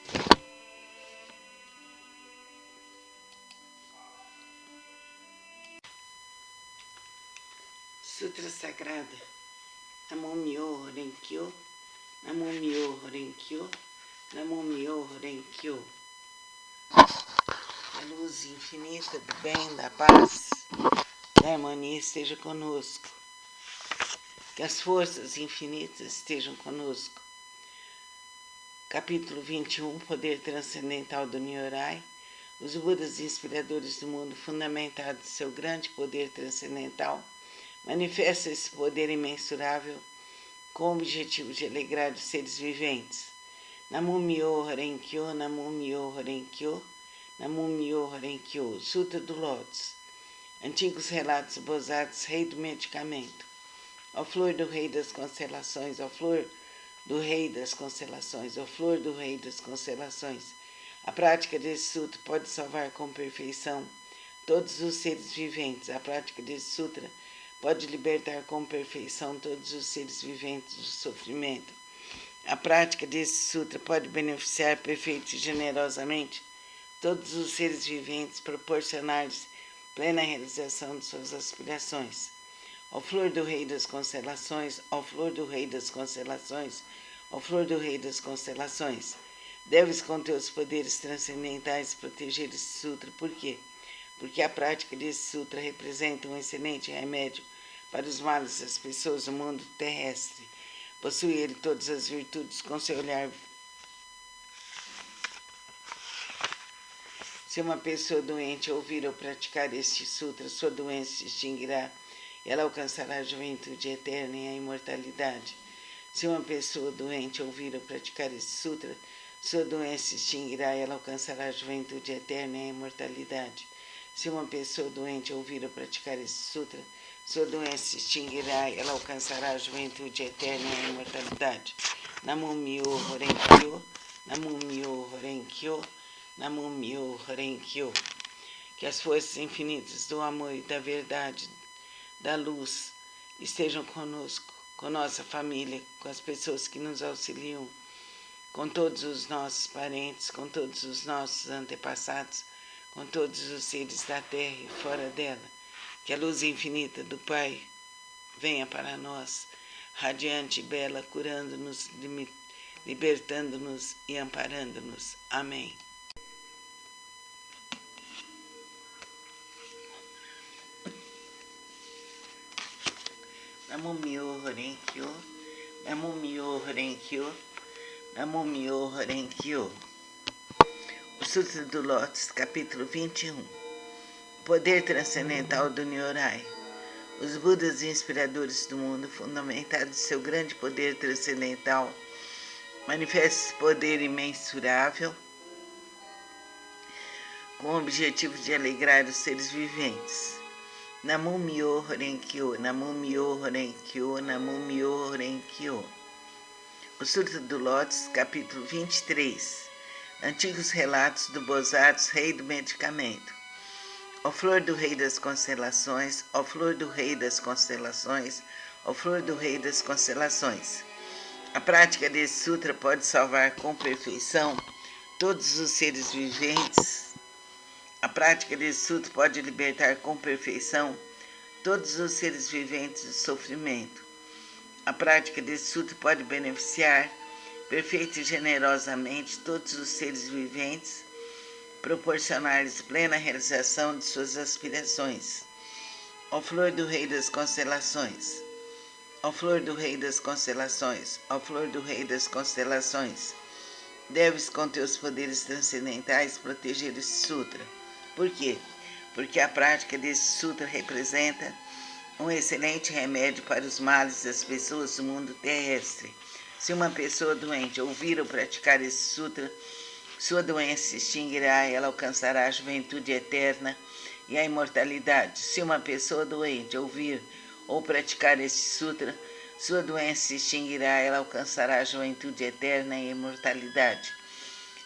Sutra Sagrada. Namo Myoho Renge-kyo, Namo Myoho Renge-kyo, Namo Myoho Renge-kyo. A luz infinita do bem, da paz, da harmonia esteja conosco. Que as forças infinitas estejam conosco. Capítulo 21, Poder Transcendental do Nyorai. Os Budas inspiradores do mundo, fundamentados em seu grande poder transcendental, manifesta esse poder imensurável com o objetivo de alegrar os seres viventes. Namo Myoho Renge-kyo, Namo Myoho Renge-kyo, Namo Myoho Renge-kyo. Sutra do Lótus. Antigos relatos do Bosatsu, rei do medicamento. Ó flor do rei das constelações, ó flor do rei das constelações, ó flor do rei das constelações. A prática desse sutra pode salvar com perfeição todos os seres viventes. A prática desse sutra pode libertar com perfeição todos os seres viventes do sofrimento. A prática desse sutra pode beneficiar perfeita e generosamente todos os seres viventes, proporcionar-lhes plena realização de suas aspirações. Ó flor do rei das constelações, ó flor do rei das constelações, ó flor do rei das constelações, deves com teus poderes transcendentais proteger esse sutra. Por quê? Porque a prática desse sutra representa um excelente remédio para os males das pessoas do mundo terrestre. Possui ele todas as virtudes com seu olhar. Se uma pessoa doente ouvir ou praticar este sutra, sua doença se extinguirá e ela alcançará a juventude eterna e a imortalidade. Se uma pessoa doente ouvir ou praticar este sutra, sua doença se extinguirá e ela alcançará a juventude eterna e a imortalidade. Se uma pessoa doente ouvir ou praticar este sutra, sua doença se extinguirá e ela alcançará a juventude eterna e a imortalidade. Namo Myoho Renge-kyo, Namo Myoho Renge-kyo, Namo Myoho Renge-kyo. Que as forças infinitas do amor e da verdade, da luz, estejam conosco com nossa família, com as pessoas que nos auxiliam, com todos os nossos parentes, com todos os nossos antepassados, com todos os seres da terra e fora dela. Que a luz infinita do Pai venha para nós, radiante e bela, curando-nos, libertando-nos e amparando-nos. Amém. Namo Myoho Renge Kyo, Namo Myoho Renge Kyo, Namo Myoho Renge Kyo. O Sutra do Lótus, capítulo 21. O poder transcendental do Nyorai. Os Budas inspiradores do mundo, fundamentados em seu grande poder transcendental, manifestam esse poder imensurável com o objetivo de alegrar os seres viventes. Namo Myoho Renge Kyo, Namo Myoho Renge Kyo, Namo Myoho Renge Kyo. O Sutra do Lótus, capítulo 23. Antigos relatos do Bosatsu, rei do medicamento. Ó flor do rei das constelações, ó flor do rei das constelações, ó flor do rei das constelações. A prática desse sutra pode salvar com perfeição todos os seres viventes. A prática desse sutra pode libertar com perfeição todos os seres viventes do sofrimento. A prática desse sutra pode beneficiar perfeita e generosamente todos os seres viventes, proporcionar-lhes plena realização de suas aspirações. Ó flor do rei das constelações, ó flor do rei das constelações, ó flor do rei das constelações, deves com teus poderes transcendentais proteger esse sutra. Por quê? Porque a prática desse sutra representa um excelente remédio para os males das pessoas do mundo terrestre. Se uma pessoa doente ouvir ou praticar esse sutra, sua doença se extinguirá e ela alcançará a juventude eterna e a imortalidade. Se uma pessoa doente ouvir ou praticar esse sutra, sua doença se extinguirá e ela alcançará a juventude eterna e a imortalidade.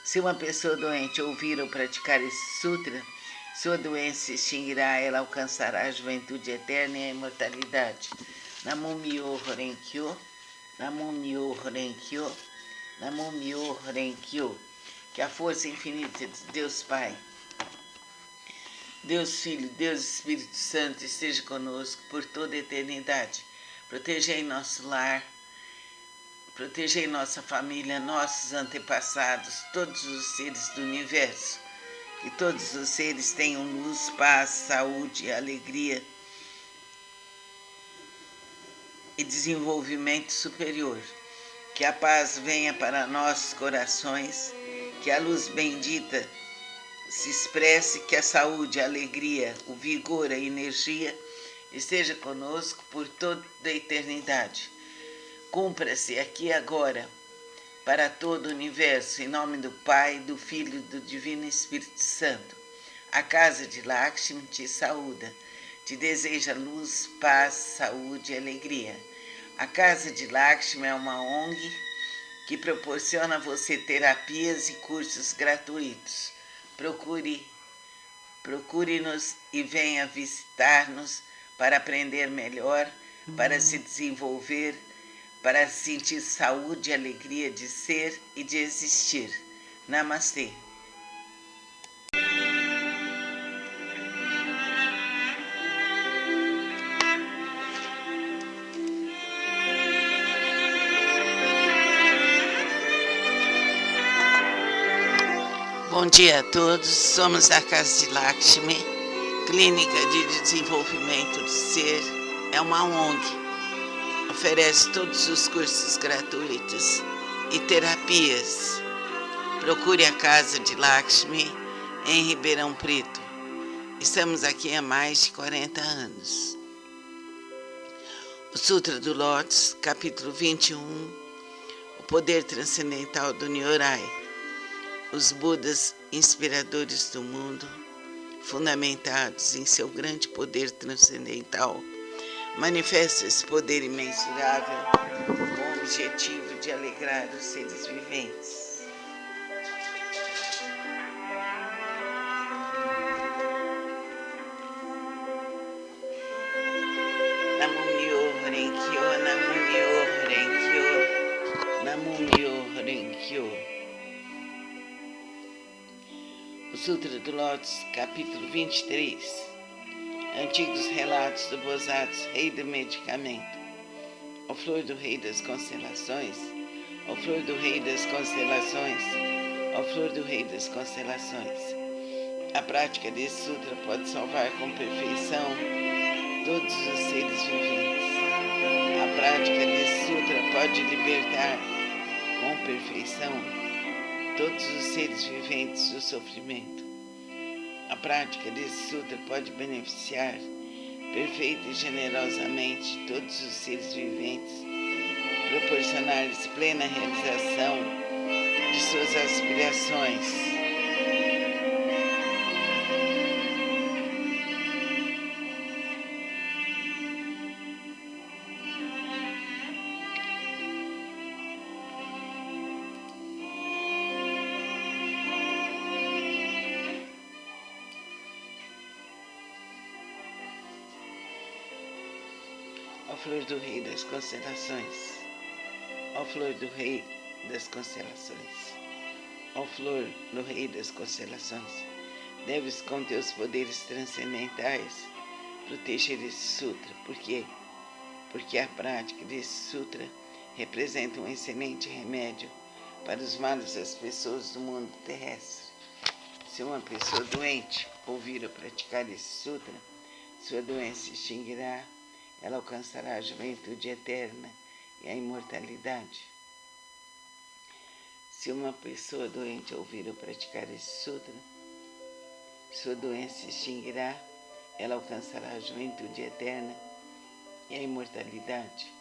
Se uma pessoa doente ouvir ou praticar esse sutra, sua doença se extinguirá, ela alcançará a juventude eterna e a imortalidade. Namo Myoho Renge Kyo, Namo Myoho Renge Kyo, Namo Myoho Renge Kyo. Que a força infinita de Deus Pai, Deus Filho, Deus Espírito Santo esteja conosco por toda a eternidade. Protegei nosso lar, protegei nossa família, nossos antepassados, todos os seres do universo. Que todos os seres tenham luz, paz, saúde, alegria e desenvolvimento superior. Que a paz venha para nossos corações, que a luz bendita se expresse, que a saúde, a alegria, o vigor, a energia esteja conosco por toda a eternidade. Cumpra-se aqui e agora, para todo o universo, em nome do Pai, do Filho e do Divino Espírito Santo. A casa de Lakshmi te saúda, te deseja luz, paz, saúde e alegria. A casa de Lakshmi é uma ONG que proporciona a você terapias e cursos gratuitos. Procure-nos e venha visitar-nos para aprender melhor, para se desenvolver, para sentir saúde e alegria de ser e de existir. Namastê. Bom dia a todos, somos da Casa de Lakshmi, Clínica de Desenvolvimento do Ser, é uma ONG. Oferece todos os cursos gratuitos e terapias. Procure a Casa de Lakshmi em Ribeirão Preto. Estamos aqui há mais de 40 anos. O Sutra do Lótus, capítulo 21, o poder transcendental do Nyorai. Os Budas inspiradores do mundo, fundamentados em seu grande poder transcendental, manifesta esse poder imensurável com o objetivo de alegrar os seres viventes. Namo Myoho Renge Kyo, Namo Myoho O Sutra do Lótus, capítulo 23. Antigos relatos do Bosatsu, rei do medicamento. Ó flor do rei das constelações, ó flor do rei das constelações, ó flor do rei das constelações. A prática desse sutra pode salvar com perfeição todos os seres viventes. A prática desse sutra pode libertar com perfeição todos os seres viventes do sofrimento. A prática desse sutra pode beneficiar perfeita e generosamente todos os seres viventes, proporcionar-lhes plena realização de suas aspirações. Ó flor do rei das constelações, ó flor do rei das constelações, ó flor do rei das constelações, deves com teus poderes transcendentais proteger esse sutra. Por quê? Porque a prática desse sutra representa um excelente remédio para os males das pessoas do mundo terrestre. Se uma pessoa doente ouvir ou praticar esse sutra, sua doença se extinguirá, ela alcançará a juventude eterna e a imortalidade. Se uma pessoa doente ouvir ou praticar esse sutra, sua doença se extinguirá, ela alcançará a juventude eterna e a imortalidade.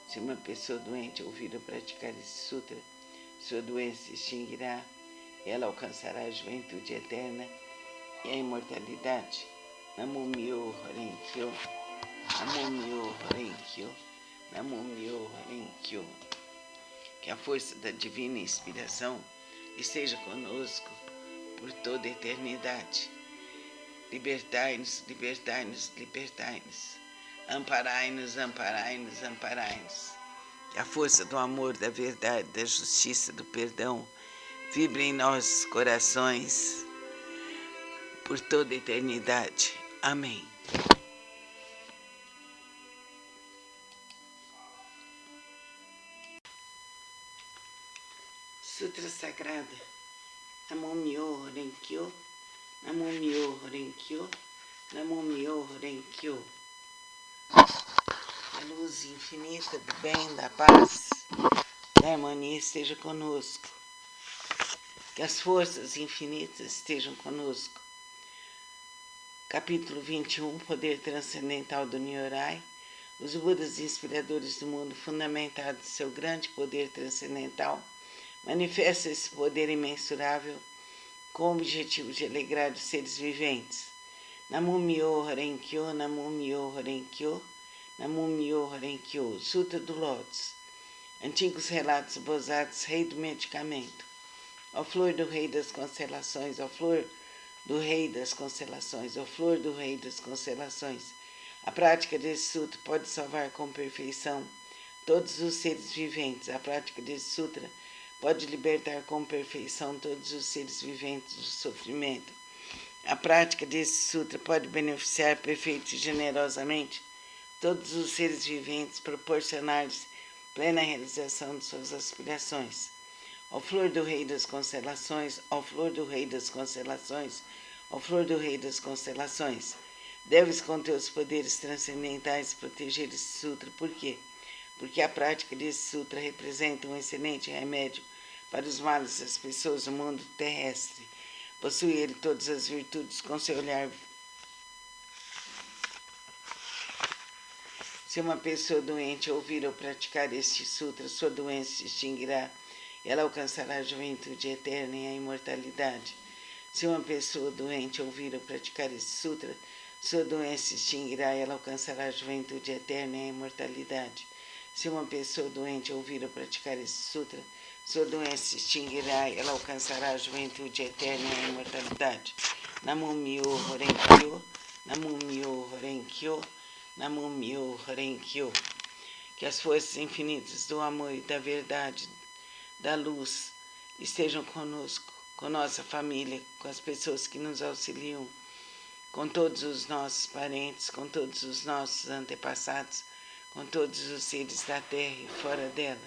Se uma pessoa doente ouvir ou praticar esse sutra, sua doença se extinguirá, ela alcançará a juventude eterna e a imortalidade. Namo Myoho Renge-kyo. Namo Myoho Renge-kyo, Namo Myoho Renge-kyo. Que a força da divina inspiração esteja conosco por toda a eternidade. Libertai-nos, libertai-nos, libertai-nos. Amparai-nos, amparai-nos, amparai-nos. Que a força do amor, da verdade, da justiça, do perdão vibre em nossos corações por toda a eternidade. Amém. Sutra Sagrada. Namo Myoho Renge-kyo, Namo Myoho Renge-kyo, Namo Myoho Renge-kyo. A luz infinita do bem, da paz, da harmonia esteja conosco. Que as forças infinitas estejam conosco. Capítulo 21, Poder Transcendental do Nyorai. Os Budas inspiradores do mundo, fundamentados em seu grande poder transcendental, manifesta esse poder imensurável com o objetivo de alegrar os seres viventes. Namo Myoho Renge-kyo, Namo Myoho Renge-kyo, Namo Myoho Renge-kyo. Sutra do Lótus. Antigos relatos Bosatsu, rei do medicamento. Ó flor do rei das constelações, ó flor do rei das constelações, ó flor do rei das constelações. A prática desse sutra pode salvar com perfeição todos os seres viventes. A prática desse sutra pode libertar com perfeição todos os seres viventes do sofrimento. A prática desse sutra pode beneficiar perfeita e generosamente todos os seres viventes, proporcionar-lhes plena realização de suas aspirações. Ó flor do rei das constelações, ó flor do rei das constelações, ó flor do rei das constelações, deves com teus poderes transcendentais proteger esse sutra. Por quê? Porque a prática desse sutra representa um excelente remédio para os males das pessoas do mundo terrestre. Possui ele todas as virtudes com seu olhar. Se uma pessoa doente ouvir ou praticar este sutra, sua doença se extinguirá, ela alcançará a juventude eterna e a imortalidade. Se uma pessoa doente ouvir ou praticar este sutra, sua doença se extinguirá, ela alcançará a juventude eterna e a imortalidade. Se uma pessoa doente ouvir ou praticar este sutra, sua doença se extinguirá, ela alcançará a juventude eterna e a imortalidade. Namo Myoho Renge-kyo, Namo Myoho Renge-kyo, Namo Myoho Renge-kyo. Que as forças infinitas do amor e da verdade, da luz, estejam conosco com nossa família, com as pessoas que nos auxiliam, com todos os nossos parentes, com todos os nossos antepassados, com todos os seres da terra e fora dela.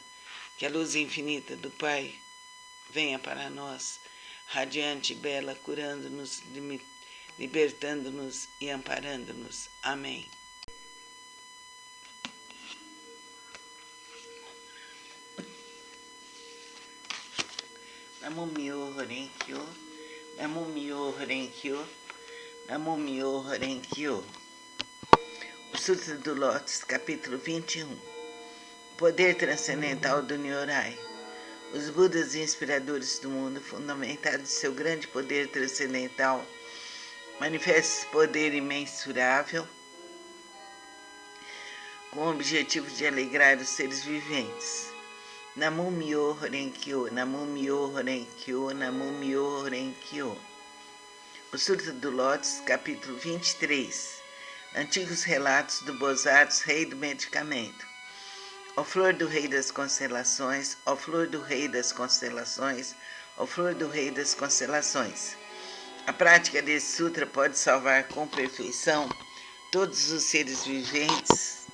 Que a luz infinita do Pai venha para nós, radiante e bela, curando-nos, libertando-nos e amparando-nos. Amém. Namo Myoho Renge Kyo, Namo Myoho Renge Kyo, Namo Myoho Renge Kyo. O Sutra do Lótus, capítulo 21. O poder transcendental do Nyorai. Os Budas inspiradores do mundo, fundamentados em seu grande poder transcendental, manifestam esse poder imensurável com o objetivo de alegrar os seres viventes. Namo Myoho Renge Kyo, Namo Myoho Renge Kyo, Namo Myoho Renge Kyo. O Sutra do Lótus, capítulo 23. Antigos relatos do Bosatsu, rei do medicamento. Ó flor do rei das constelações, ó flor do rei das constelações, ó flor do rei das constelações. A prática desse sutra pode salvar com perfeição todos os seres viventes.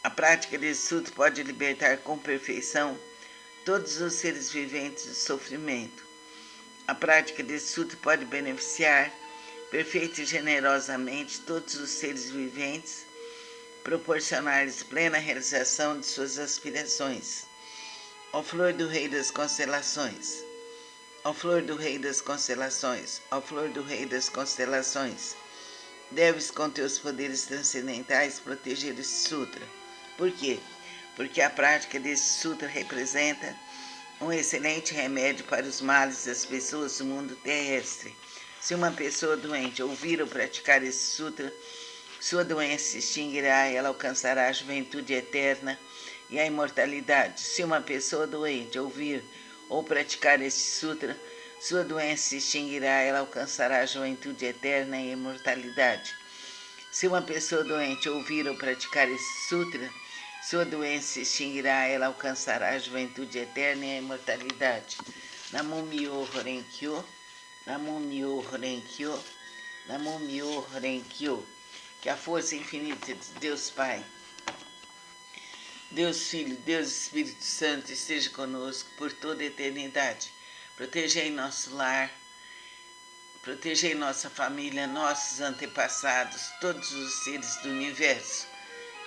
A prática desse sutra pode libertar com perfeição todos os seres viventes do sofrimento. A prática desse sutra pode beneficiar perfeita e generosamente todos os seres viventes, proporcionar-lhes plena realização de suas aspirações. Ó flor do rei das constelações, ó flor do rei das constelações, ó flor do rei das constelações, deves com teus poderes transcendentais proteger esse sutra. Por quê? Porque a prática desse sutra representa um excelente remédio para os males das pessoas do mundo terrestre. Se uma pessoa doente ouvir ou praticar esse sutra, sua doença se extinguirá e ela alcançará a juventude eterna e a imortalidade. Se uma pessoa doente ouvir ou praticar esse sutra, sua doença se extinguirá e ela alcançará a juventude eterna e a imortalidade. Se uma pessoa doente ouvir ou praticar esse sutra, sua doença se extinguirá e ela alcançará a juventude eterna e a imortalidade. Namo Myoho Renge Kyo, Namo Myoho Renge Kyo, Namo Myoho Renge Kyo. Que a força infinita de Deus Pai, Deus Filho, Deus Espírito Santo esteja conosco por toda a eternidade. Protegei nosso lar, protegei nossa família, nossos antepassados, todos os seres do universo.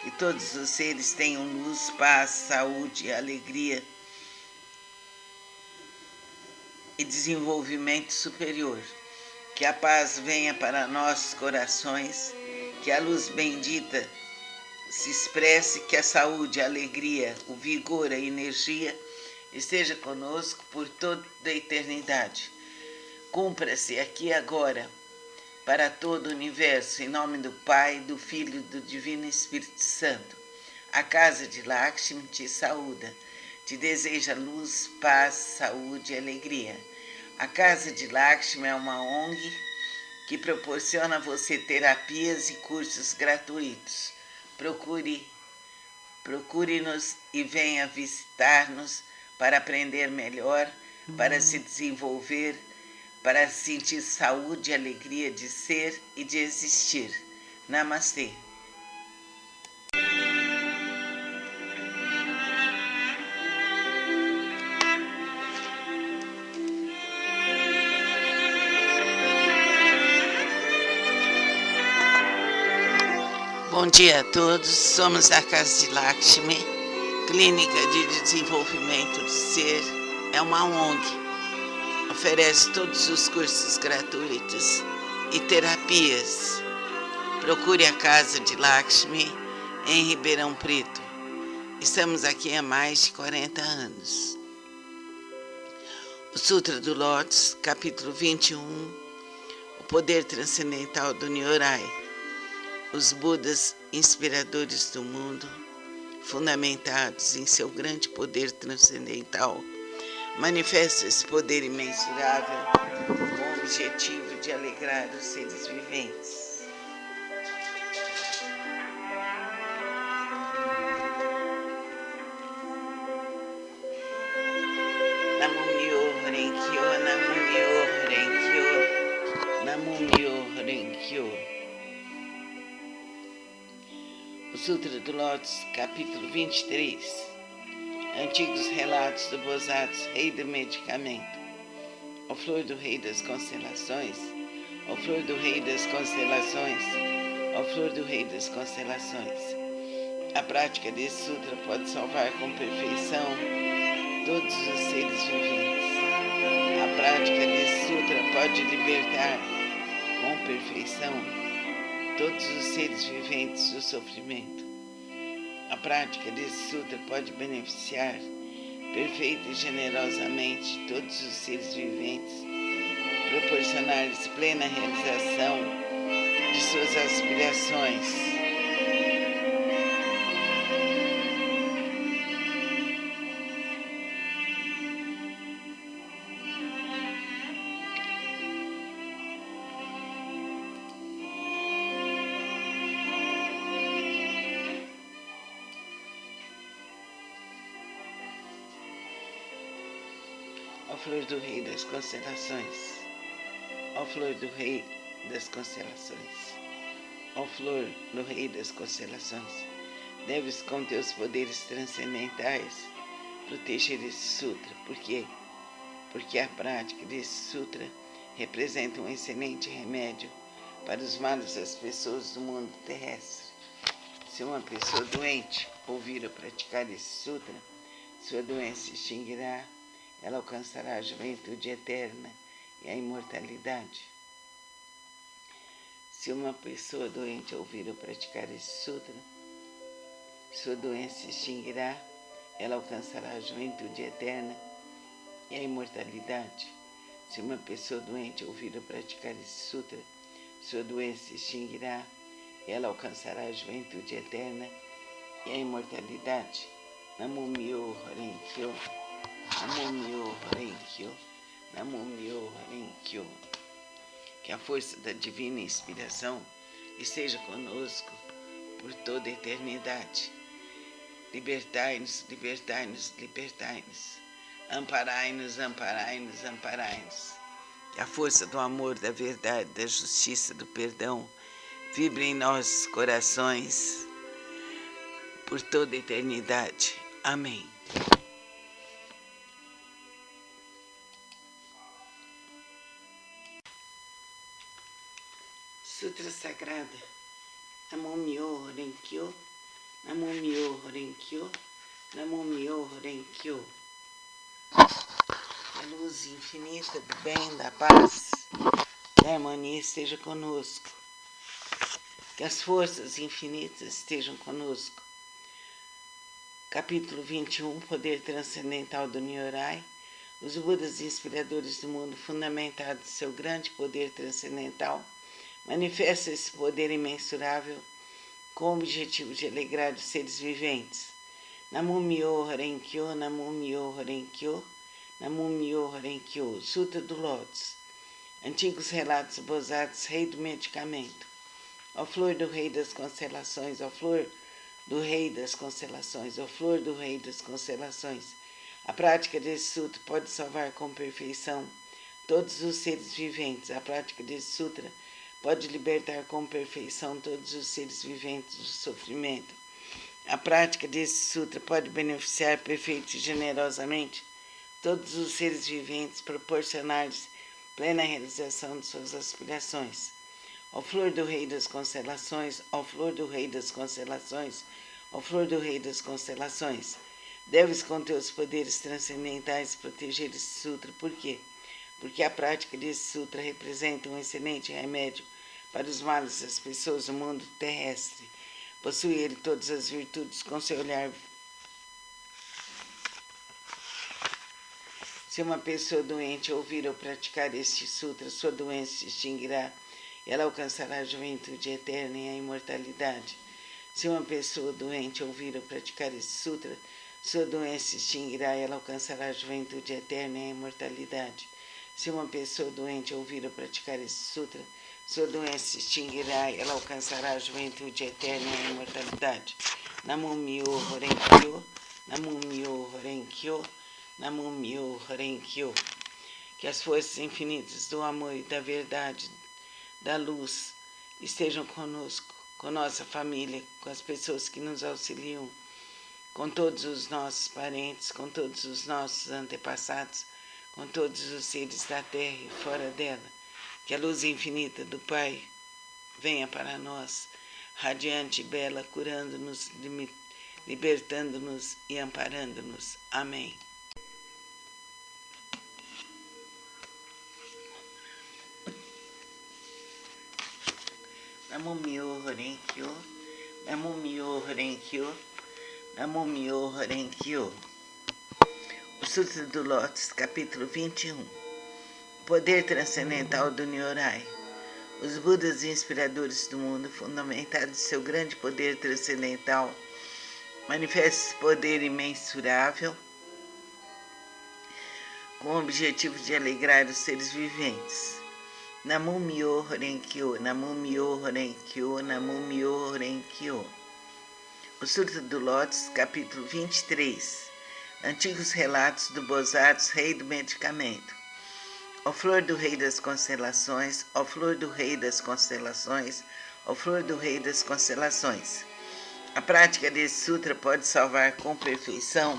Que todos os seres tenham luz, paz, saúde, alegria e desenvolvimento superior. Que a paz venha para nossos corações, que a luz bendita se expresse, que a saúde, a alegria, o vigor, a energia esteja conosco por toda a eternidade. Cumpra-se aqui e agora, para todo o universo, em nome do Pai, do Filho e do Divino Espírito Santo. A casa de Lakshmi te saúda, te deseja luz, paz, saúde e alegria. A casa de Lakshmi é uma ONG que proporciona a você terapias e cursos gratuitos. Procure-nos e venha visitar-nos para aprender melhor, para se desenvolver, para sentir saúde e alegria de ser e de existir. Namastê. Bom dia a todos, somos a Casa de Lakshmi, Clínica de Desenvolvimento do Ser, é uma ONG, oferece todos os cursos gratuitos e terapias. Procure a Casa de Lakshmi em Ribeirão Preto, estamos aqui há mais de 40 anos. O Sutra do Lótus, capítulo 21, o poder transcendental do Nyorai. Os Budas inspiradores do mundo, fundamentados em seu grande poder transcendental, manifestam esse poder imensurável com o objetivo de alegrar os seres viventes. Namo Myoho Renge Kyo, Namo Myoho Sutra do Lótus, capítulo 23. Antigos relatos do Bosatsu, rei do medicamento. Ó flor do rei das constelações, ó flor do rei das constelações, ó flor do rei das constelações. A prática desse sutra pode salvar com perfeição todos os seres viventes. A prática desse sutra pode libertar com perfeição todos os seres viventes do sofrimento. A prática desse sutra pode beneficiar perfeita e generosamente todos os seres viventes, proporcionar-lhes plena realização de suas aspirações. Ó flor do rei das constelações, ó flor do rei das constelações, ó flor do rei das constelações, deves com teus poderes transcendentais proteger esse sutra. Por quê? Porque a prática desse sutra representa um excelente remédio para os males das pessoas do mundo terrestre. Se uma pessoa doente ouvir ou praticar esse sutra, sua doença se extinguirá, ela alcançará a juventude eterna e a imortalidade. Se uma pessoa doente ouvir ou praticar esse sutra, sua doença se extinguirá, ela alcançará a juventude eterna e a imortalidade. Se uma pessoa doente ouvir ou praticar esse sutra, sua doença se extinguirá, ela alcançará a juventude eterna e a imortalidade. Namo Myoho Renge-kyo. Namo Myoho Renge-kyo, Namo Myoho Renge-kyo. Que a força da divina inspiração esteja conosco por toda a eternidade. Libertai-nos, libertai-nos, libertai-nos. Amparai-nos, amparai-nos, amparai-nos. Que a força do amor, da verdade, da justiça, do perdão vibre em nossos corações por toda a eternidade. Amém. Sutra Sagrada. Namo Myoho Renge-kyo, Namo Myoho Renge-kyo, Namo Myoho Renge-kyo. Que a luz infinita do bem, da paz, da harmonia esteja conosco. Que as forças infinitas estejam conosco. Capítulo 21, Poder Transcendental do Nyorai. Os Budas inspiradores do mundo, fundamentados em seu grande poder transcendental, manifesta esse poder imensurável com o objetivo de alegrar os seres viventes. Namo Myoho Renge-kyo, Namo Myoho Renge-kyo, Namo Myoho Renge-kyo. Sutra do Lótus. Antigos relatos do Bosatsu, rei do medicamento. Ó flor do rei das constelações, ó flor do rei das constelações, ó flor do rei das constelações. A prática desse sutra pode salvar com perfeição todos os seres viventes. A prática desse sutra pode libertar com perfeição todos os seres viventes do sofrimento. A prática desse sutra pode beneficiar perfeita e generosamente todos os seres viventes, proporcionar-lhes plena realização de suas aspirações. Ó flor do rei das constelações, ó flor do rei das constelações, ó flor do rei das constelações, deves com teus poderes transcendentais proteger esse sutra. Por quê? Porque a prática desse sutra representa um excelente remédio para os males das pessoas do mundo terrestre. Possui ele todas as virtudes com seu olhar. Se uma pessoa doente ouvir ou praticar este sutra, sua doença se extinguirá e ela alcançará a juventude eterna e a imortalidade. Se uma pessoa doente ouvir ou praticar este sutra, sua doença se extinguirá e ela alcançará a juventude eterna e a imortalidade. Se uma pessoa doente ouvir ou praticar este sutra, sua doença se extinguirá e ela alcançará a juventude eterna e a imortalidade. Namo Myoho Renge-kyo, Namo Myoho Renge-kyo, Namo Myoho Renge-kyo. Que as forças infinitas do amor e da verdade, da luz, estejam conosco com nossa família, com as pessoas que nos auxiliam, com todos os nossos parentes, com todos os nossos antepassados, com todos os seres da terra e fora dela. Que a luz infinita do Pai venha para nós, radiante e bela, curando-nos, libertando-nos e amparando-nos. Amém. Namo Myoho Renge Kyo, Namo Myoho Renge Kyo, Namo Myoho Renge Kyo. O Sutra do Lótus, capítulo 21. O poder transcendental do Nyorai. Os Budas inspiradores do mundo, fundamentados em seu grande poder transcendental, manifestam esse poder imensurável com o objetivo de alegrar os seres viventes. Namo Myoho Renge Kyo, Namo Myoho Renge Kyo, Namo Myoho Renge Kyo. O Sutra do Lótus, capítulo 23. Antigos relatos do Bosatsu, rei do medicamento. Ó flor do rei das constelações, ó flor do rei das constelações, ó flor do rei das constelações. A prática desse sutra pode salvar com perfeição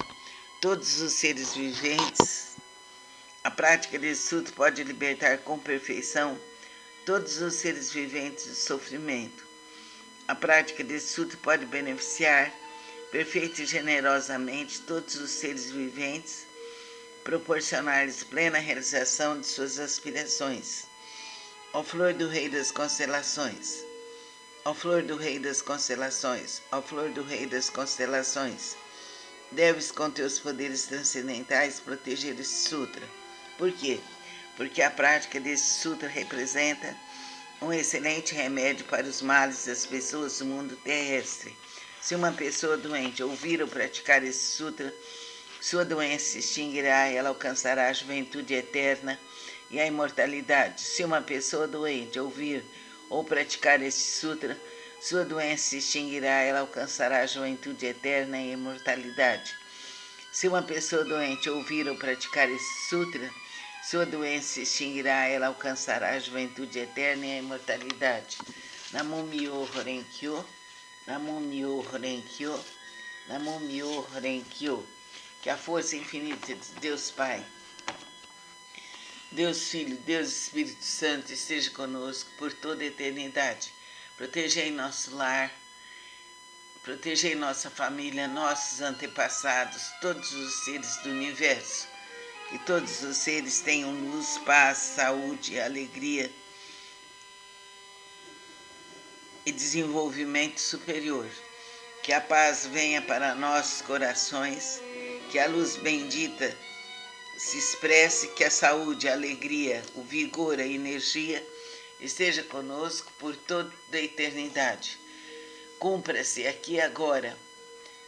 todos os seres viventes. A prática desse sutra pode libertar com perfeição todos os seres viventes do sofrimento. A prática desse sutra pode beneficiar perfeita e generosamente todos os seres viventes, proporcionar-lhes plena realização de suas aspirações. Ó flor do rei das constelações, ó flor do rei das constelações, ó flor do rei das constelações, deves com teus poderes transcendentais proteger esse sutra. Por quê? Porque a prática desse sutra representa um excelente remédio para os males das pessoas do mundo terrestre. Se uma pessoa doente ouvir ou praticar esse sutra, sua doença se extinguirá e ela alcançará a juventude eterna e a imortalidade. Se uma pessoa doente ouvir ou praticar esse sutra, sua doença se extinguirá e ela alcançará a juventude eterna e a imortalidade. Se uma pessoa doente ouvir ou praticar esse sutra, sua doença se extinguirá e ela alcançará a juventude eterna e a imortalidade. Namo Myoho Renge Kyo, Namo Myoho Renge Kyo, Namo Myoho Renge Kyo. Que a força infinita de Deus Pai, Deus Filho, Deus Espírito Santo esteja conosco por toda a eternidade. Protegei nosso lar, protegei nossa família, nossos antepassados, todos os seres do universo. Que todos os seres tenham luz, paz, saúde, alegria e desenvolvimento superior. Que a paz venha para nossos corações, que a luz bendita se expresse, que a saúde, a alegria, o vigor, a energia esteja conosco por toda a eternidade. Cumpra-se aqui e agora,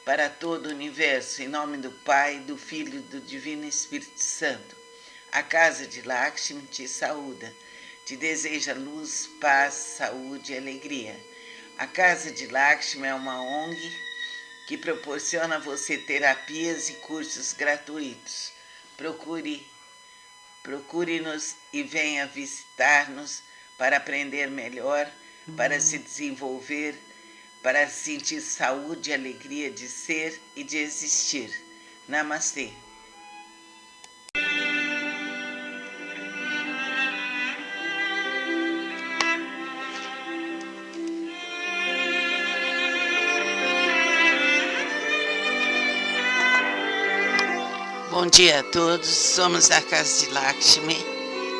para todo o universo, em nome do Pai, do Filho e do Divino Espírito Santo. A casa de Lakshmi te saúda, te deseja luz, paz, saúde e alegria. A casa de Lakshmi é uma ONG que proporciona a você terapias e cursos gratuitos. Procure-nos e venha visitar-nos para aprender melhor, para se desenvolver, para sentir saúde e alegria de ser e de existir. Namastê. Bom dia a todos, somos a Casa de Lakshmi,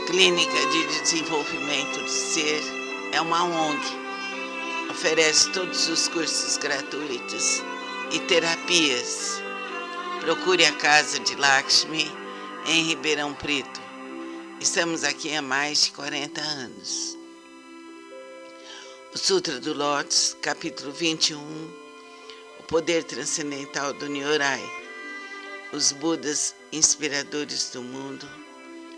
Clínica de Desenvolvimento do Ser, é uma ONG. Oferece todos os cursos gratuitos e terapias. Procure a Casa de Lakshmi em Ribeirão Preto. Estamos aqui há mais de 40 anos. O Sutra do Lótus, capítulo 21, o poder transcendental do Nyorai. Os Budas inspiradores do mundo,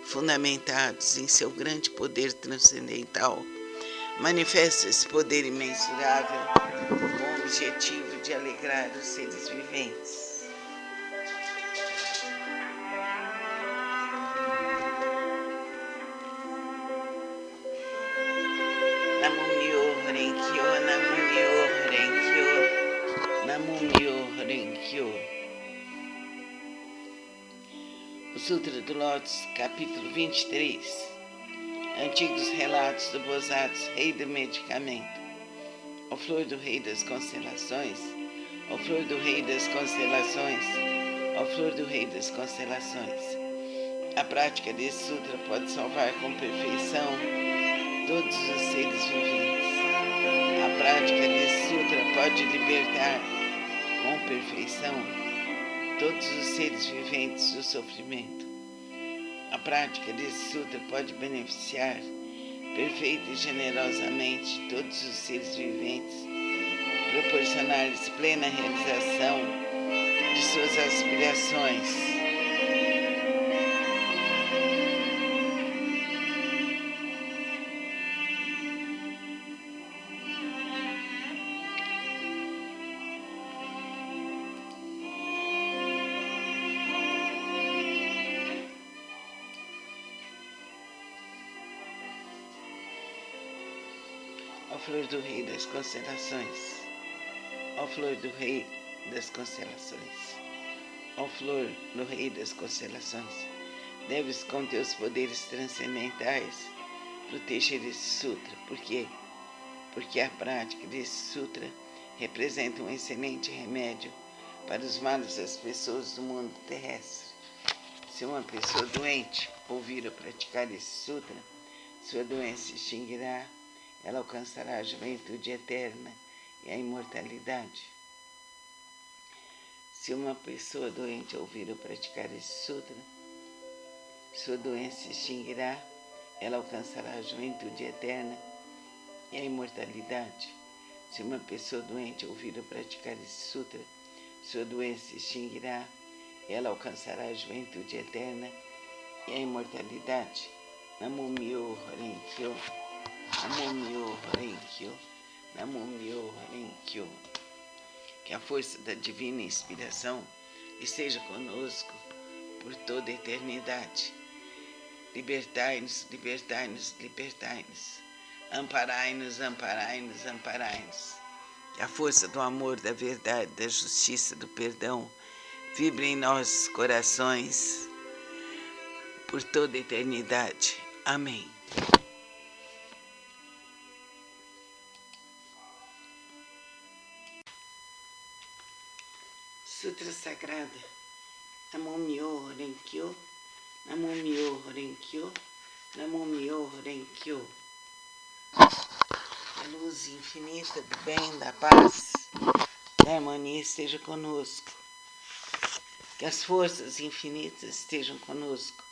fundamentados em seu grande poder transcendental, manifesta esse poder imensurável com o objetivo de alegrar os seres viventes. Namo Myoho Renge Kyo, Namo Myoho Sutra do Lótus, capítulo 23. Antigos relatos do Bosatsu, rei do medicamento. Ó flor do rei das constelações, ó flor do rei das constelações, ó flor do rei das constelações. A prática desse sutra pode salvar com perfeição todos os seres viventes. A prática desse sutra pode libertar com perfeição todos os seres viventes do sofrimento. A prática desse sutra pode beneficiar perfeita e generosamente todos os seres viventes, proporcionar-lhes plena realização de suas aspirações. Ó flor do rei das constelações, ó flor do rei das constelações, ó flor do rei das constelações, deves com teus poderes transcendentais proteger esse sutra. Por quê? Porque a prática desse sutra representa um excelente remédio para os males das pessoas do mundo terrestre. Se uma pessoa doente ouvir ou praticar esse sutra, sua doença se extinguirá, ela alcançará a juventude eterna e a imortalidade. Se uma pessoa doente ouvir ou praticar esse sutra, sua doença se extinguirá, ela alcançará a juventude eterna e a imortalidade. Se uma pessoa doente ouvir ou praticar esse sutra, sua doença se extinguirá, ela alcançará a juventude eterna e a imortalidade. Namo Myoho Renge-kyo. Namo Myoho Renge-kyo, Namo Myoho Renge-kyo. Que a força da divina inspiração esteja conosco por toda a eternidade. Libertai-nos, libertai-nos, libertai-nos. Amparai-nos, amparai-nos, amparai-nos. Que a força do amor, da verdade, da justiça, do perdão vibre em nossos corações por toda a eternidade. Amém. Sutra Sagrada. Namo Myoho Renge-kyo, Namo Myoho Renge-kyo, Namo Myoho Renge-kyo. A luz infinita do bem, da paz, da harmonia esteja conosco. Que as forças infinitas estejam conosco.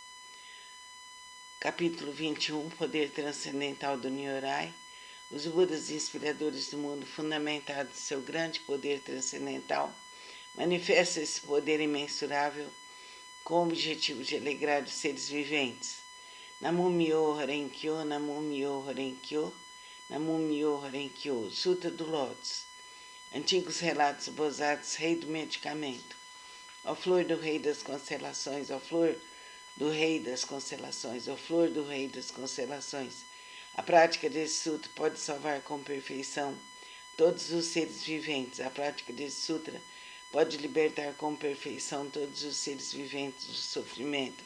Capítulo 21, Poder Transcendental do Nyorai. Os Budas inspiradores do mundo, fundamentados em seu grande poder transcendental, manifesta esse poder imensurável com o objetivo de alegrar os seres viventes. Namo Myoho Renge-kyo, Namo Myoho Renge-kyo, Namo Myoho Renge-kyo. Sutra do Lótus. Antigos relatos do Bosatsu, rei do medicamento. Ó flor do rei das constelações, ó flor do rei das constelações, ó flor do rei das constelações. A prática desse sutra pode salvar com perfeição todos os seres viventes. A prática desse sutra pode libertar com perfeição todos os seres viventes do sofrimento.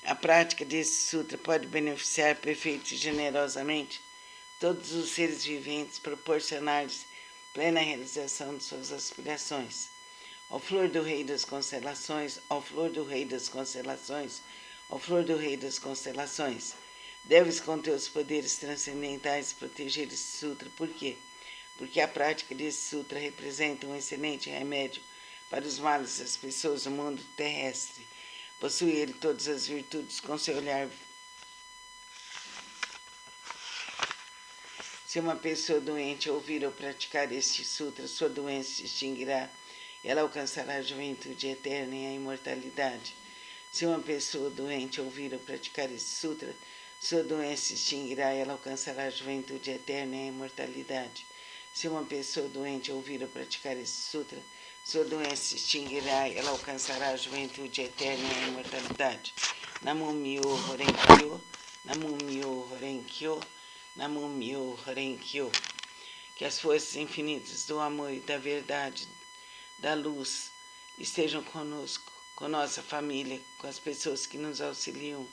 A prática desse sutra pode beneficiar perfeita e generosamente todos os seres viventes, proporcionar-lhes plena realização de suas aspirações. Ó flor do rei das constelações, ó flor do rei das constelações, ó flor do rei das constelações, deves com teus poderes transcendentais proteger esse sutra. Por quê? Porque a prática desse sutra representa um excelente remédio para os males das pessoas do mundo terrestre. Possui ele todas as virtudes com seu olhar. Se uma pessoa doente ouvir ou praticar este sutra, sua doença se extinguirá, ela alcançará a juventude eterna e a imortalidade. Se uma pessoa doente ouvir ou praticar este sutra, sua doença se extinguirá, ela alcançará a juventude eterna e a imortalidade. Se uma pessoa doente ouvir ou praticar este sutra, sua doença se extinguirá, ela alcançará a juventude eterna e a imortalidade. Namo Myoho Renge-kyo, Namo Myoho Renge-kyo, Namo Myoho Renge-kyo. Que as forças infinitas do amor e da verdade, da luz, estejam conosco com nossa família, com as pessoas que nos auxiliam,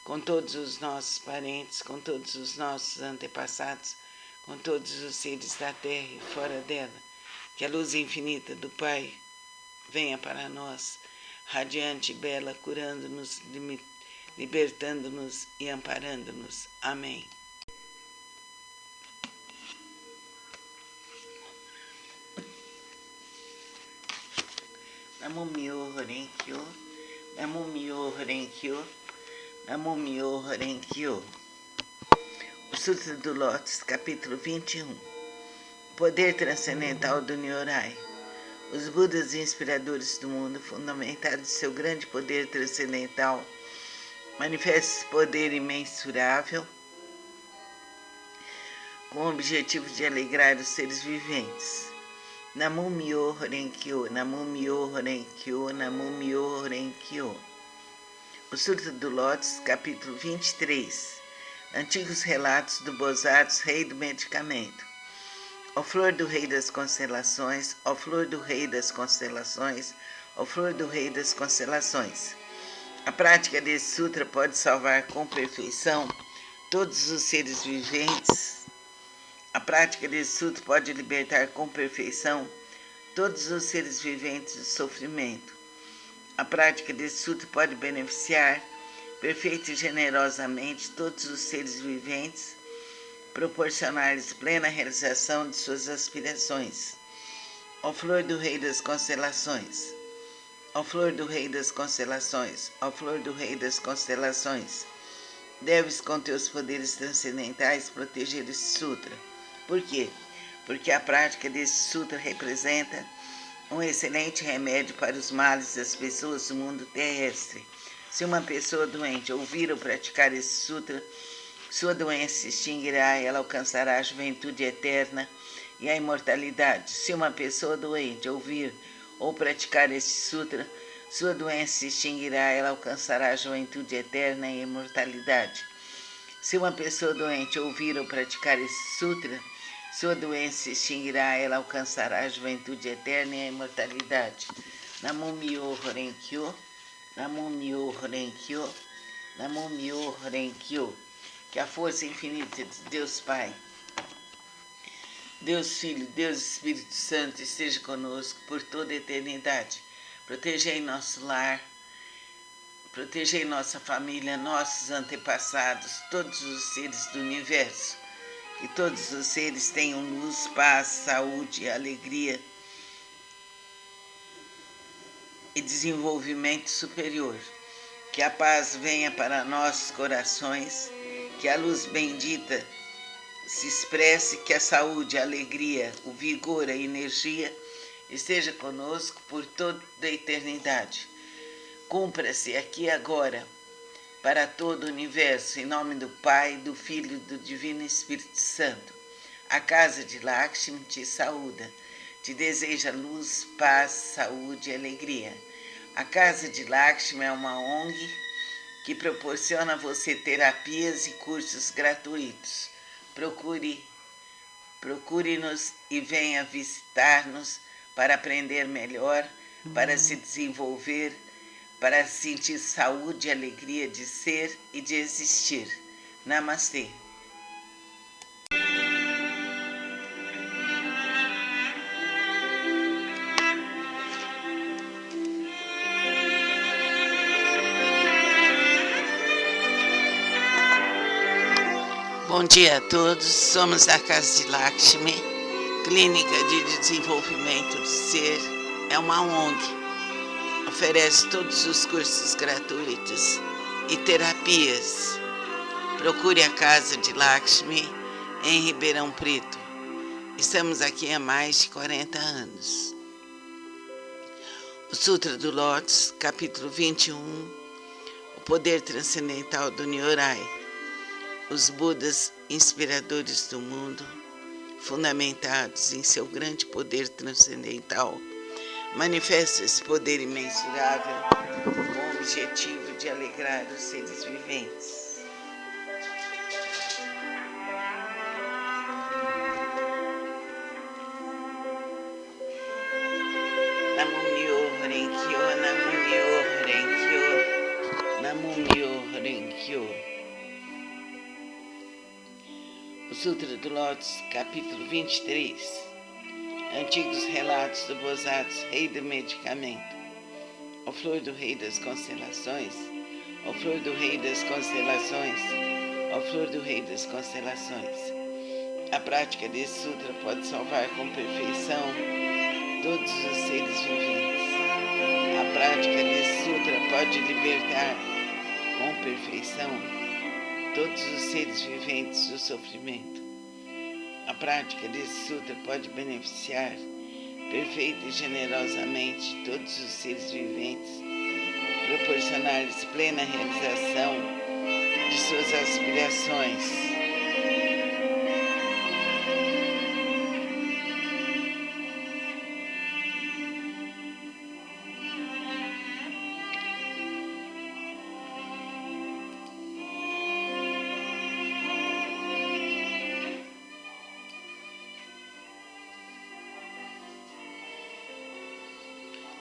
com todos os nossos parentes, com todos os nossos antepassados, com todos os seres da terra e fora dela. Que a luz infinita do Pai venha para nós, radiante e bela, curando-nos, libertando-nos e amparando-nos. Amém. Namo Myoho Renge Kyo, Namo Myoho Renge Kyo, Namo Myoho Renge Kyo. O Sutra do Lótus, capítulo 21. Poder transcendental do Nyorai. Os Budas inspiradores do mundo, fundamentados em seu grande poder transcendental, manifestam esse poder imensurável com o objetivo de alegrar os seres viventes. Namo Myoho Renge Kyo, Namo Myoho Renge Kyo, Namo Myoho Renge Kyo. O Sutra do Lótus, capítulo 23. Antigos relatos do Bosatsu, rei do medicamento. Ó flor do rei das constelações, ó flor do rei das constelações, ó flor do rei das constelações. A prática desse sutra pode salvar com perfeição todos os seres viventes. A prática desse sutra pode libertar com perfeição todos os seres viventes do sofrimento. A prática desse sutra pode beneficiar perfeita e generosamente todos os seres viventes, proporcionar-lhes plena realização de suas aspirações. Ó flor do rei das constelações, ó flor do rei das constelações, ó flor do rei das constelações, deves com teus poderes transcendentais proteger esse sutra. Por quê? Porque a prática desse sutra representa um excelente remédio para os males das pessoas do mundo terrestre. Se uma pessoa doente ouvir ou praticar esse sutra, sua doença se extinguirá e ela alcançará a juventude eterna e a imortalidade. Se uma pessoa doente ouvir ou praticar esse sutra, sua doença se extinguirá e ela alcançará a juventude eterna e a imortalidade. Se uma pessoa doente ouvir ou praticar esse sutra, sua doença se extinguirá, ela alcançará a juventude eterna e a imortalidade. Namo Myoho Renge Kyo, Namo Myoho Renge Kyo, Namo Myoho Renge Kyo. Que a força infinita de Deus Pai, Deus Filho, Deus Espírito Santo esteja conosco por toda a eternidade. Protegei nosso lar, protegei nossa família, nossos antepassados, todos os seres do universo. Que todos os seres tenham luz, paz, saúde, alegria e desenvolvimento superior. Que a paz venha para nossos corações, que a luz bendita se expresse, que a saúde, a alegria, o vigor, a energia esteja conosco por toda a eternidade. Cumpra-se aqui e agora para todo o universo, em nome do Pai, do Filho e do Divino Espírito Santo. A casa de Lakshmi te saúda, te deseja luz, paz, saúde e alegria. A casa de Lakshmi é uma ONG que proporciona a você terapias e cursos gratuitos. Procure-nos e venha visitar-nos para aprender melhor, para se desenvolver, para sentir saúde e alegria de ser e de existir. Namastê. Bom dia a todos, somos da Casa de Lakshmi, Clínica de Desenvolvimento do Ser, é uma ONG. Oferece todos os cursos gratuitos e terapias. Procure a Casa de Lakshmi em Ribeirão Preto. Estamos aqui há mais de 40 anos. O Sutra do Lótus, capítulo 21, o poder transcendental do Nyorai. Os Budas inspiradores do mundo, fundamentados em seu grande poder transcendental, manifesta esse poder imensurável com o objetivo de alegrar os seres viventes. Namo Myoho Renge Kyo, Namo Myoho O Sutra do Lótus, capítulo 23. Antigos relatos do Bosatsu, rei do medicamento. Ó flor do rei das constelações, ó flor do rei das constelações, ó flor do rei das constelações. A prática desse sutra pode salvar com perfeição todos os seres viventes. A prática desse sutra pode libertar com perfeição todos os seres viventes do sofrimento. A prática desse sutra pode beneficiar perfeita e generosamente todos os seres viventes, proporcionar-lhes plena realização de suas aspirações.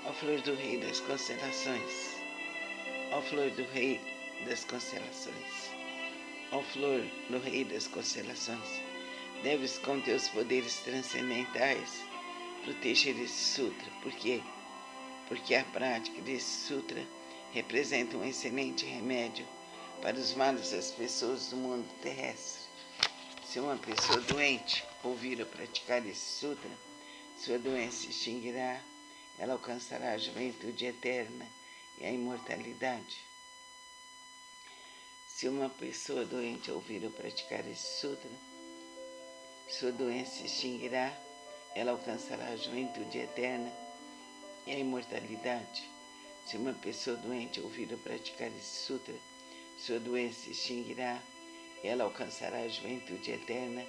Ó flor do rei das constelações, ó flor do rei das constelações, ó flor do rei das constelações, deves com teus poderes transcendentais proteger esse sutra. Por quê? Porque a prática desse sutra representa um excelente remédio para os males das pessoas do mundo terrestre. Se uma pessoa doente ouvir ou praticar esse sutra, sua doença se extinguirá, ela alcançará a juventude eterna e a imortalidade. Se uma pessoa doente ouvir ou praticar esse sutra, sua doença se extinguirá, ela alcançará a juventude eterna e a imortalidade. Se uma pessoa doente ouvir ou praticar esse sutra, sua doença se extinguirá, ela alcançará a juventude eterna